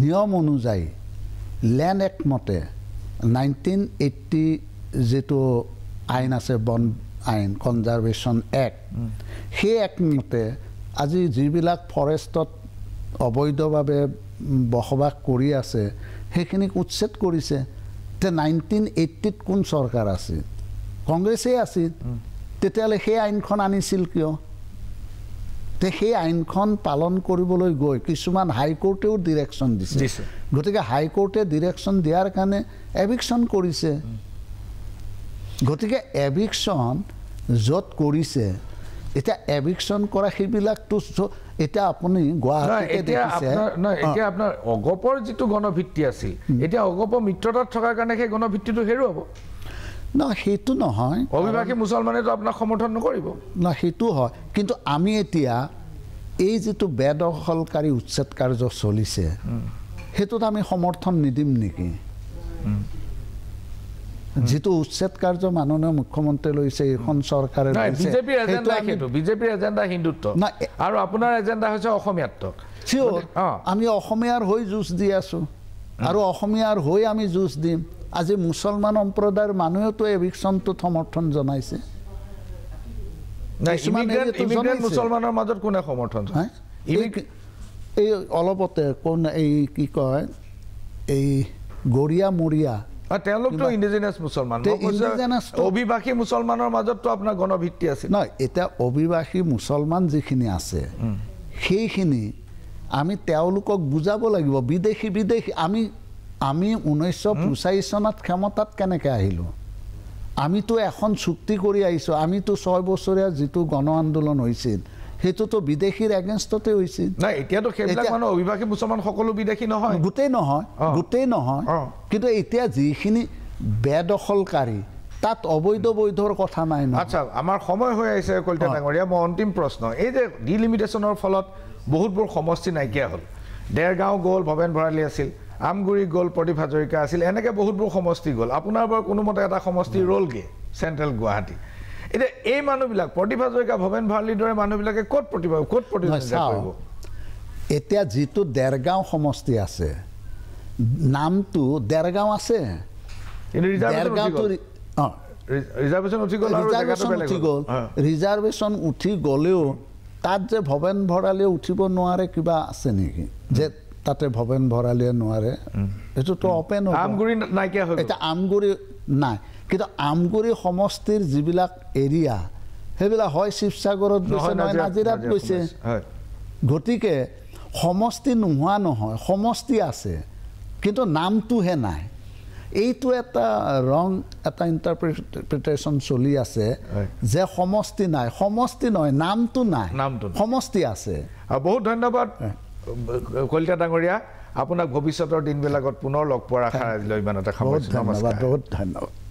নিয়ম অনুযায়ী লেণ্ড এক্ট মতে 1980 যিটো আইন আছে বন আইন কনজাৰভেশ্যন এক্ট সেই এক্ট মতে আজি যিবিলাক ফৰেষ্টত অবৈধভাৱে বসবাস কৰি আছে সেইখিনিক উচ্ছেদ কৰিছে তে 1980ত কোন চৰকাৰ আছিল কংগ্ৰেছেই আছিল তেতিয়াহ'লে সেই আইনখন আনিছিল কিয় তে সেই আইনখন পালন কৰিবলৈ গৈ কিছুমান হাইকোৰ্টেও ডিৰেকশ্যন দিছে গতিকে হাইকোৰ্টে ডিৰেকশ্যন দিয়াৰ কাৰণে এভিকশ্যন কৰিছে গতিকে এভিকশ্যন য'ত কৰিছে এতিয়া এভিকশ্যন কৰা সেইবিলাকতো এতিয়া আপুনি গুৱাহাটীতে দেখিছে এতিয়া আপোনাৰ অগপৰ যিটো গণভিত্তি আছিল এতিয়া অগপ মিত্ৰতাত থকাৰ কাৰণে সেই গণভিত্তিটো হেৰুৱাব সেইটো নহয় অভিবাসী মুছলমানেতো আপোনাক সমৰ্থন নকৰিব সেইটো হয় কিন্তু আমি এতিয়া এই যিটো বেদখলকাৰী উচ্ছেদ কাৰ্য চলিছে সেইটোত আমি সমৰ্থন নিদিম নেকি যেটো উচ্ছেদ কাৰ্য মাননীয় মুখ্যমন্ত্ৰী লৈছে এখন চৰকাৰে বিজেপিৰ এজেণ্ডা হিন্দুত্ব আৰু আপোনাৰ এজেণ্ডা হৈছে অসমীয়াত্ব আমি অসমীয়াৰ হৈ যুঁজ দি আছো আৰু অসমীয়াৰ হৈ আমি যুঁজ দিম আজি মুছলমান সম্প্ৰদায়ৰ মানুহেতো এভিকশ্যনটোত সমৰ্থন জনাইছে মুছলমানৰ মাজত কোনে সমৰ্থন এই অলপতে কোন এই কি কয় এই গৰিয়া মৰিয়া তেওঁলোকতো ইণ্ডিজিনাছ মুছলমান অভিবাসী মুছলমানৰ মাজততো আপোনাৰ গণভিত্তি আছিল নহয় এতিয়া অভিবাসী মুছলমান যিখিনি আছে সেইখিনি আমি তেওঁলোকক বুজাব লাগিব বিদেশী আমি 1985 চনত ক্ষমতাত কেনেকৈ আহিলোঁ আমিতো এখন চুক্তি কৰি আহিছোঁ আমিতো 6 বছৰীয়া যিটো গণ আন্দোলন হৈছিল সেইটোতো বিদেশীৰ এগেইনষ্টতে হৈছিল নাই এতিয়াতো সেইবিলাক মানুহ অভিবাসী মুছলমান সকলো বিদেশী নহয় গোটেই নহয় কিন্তু এতিয়া যিখিনি বেদখলকাৰী তাত অবৈধ বৈধৰ কথা নাই আচ্ছা আমাৰ সময় হৈ আহিছে কলিতা ডাঙৰীয়া মই অন্তিম প্ৰশ্ন এই যে ডিলিমিটেশ্যনৰ ফলত বহুতবোৰ সমষ্টি নাইকিয়া হ'ল দেৰগাঁও গ'ল ভৱেন ভৰালী আছিল আমগুৰি গ'ল প্ৰদীপ হাজৰিকা আছিল এনেকৈ বহুতবোৰ সমষ্টি গ'ল আপোনাৰ বাৰু কোনোমতে এটা সমষ্টি ৰ'লগৈ চেণ্ট্ৰেল গুৱাহাটী এতিয়া এই মানুহবিলাক প্ৰদীপ হাজৰিকা ভৱেন ভৰালীৰ দৰে মানুহবিলাকে ক'ত প্ৰতিনিধিত্ব কৰিব এতিয়া যিটো দেৰগাঁও সমষ্টি আছে নামটো দেৰগাঁও আছে ৰিজাৰ্ভেশ্যন উঠি গ'লেও তাত যে ভৱেন ভৰালীয়ে উঠিব নোৱাৰে কিবা আছে নেকি যে তাতে ভৱেন ভৰালীয়ে নোৱাৰে এইটোতো অপেন আমগুৰি নাইকিয়া হৈ এতিয়া আমগুৰি নাই কিন্তু আমগুৰি সমষ্টিৰ যিবিলাক এৰিয়া সেইবিলাক হয় শিৱসাগৰত গৈছে নহয় নাজিৰাত গৈছে গতিকে সমষ্টি নোহোৱা নহয় সমষ্টি আছে কিন্তু নামটোহে নাই এইটো এটা ৰং এটা ইণ্টাৰপ্ৰিটেশ্যন চলি আছে যে সমষ্টি নাই সমষ্টি নহয় নামটো নাই সমষ্টি আছে বহুত ধন্যবাদ কলিতা ডাঙৰীয়া আপোনাক ভৱিষ্যতৰ দিনবিলাকত পুনৰ লগ পোৱাৰ আশা লৈ ইমানতে বহুত ধন্যবাদ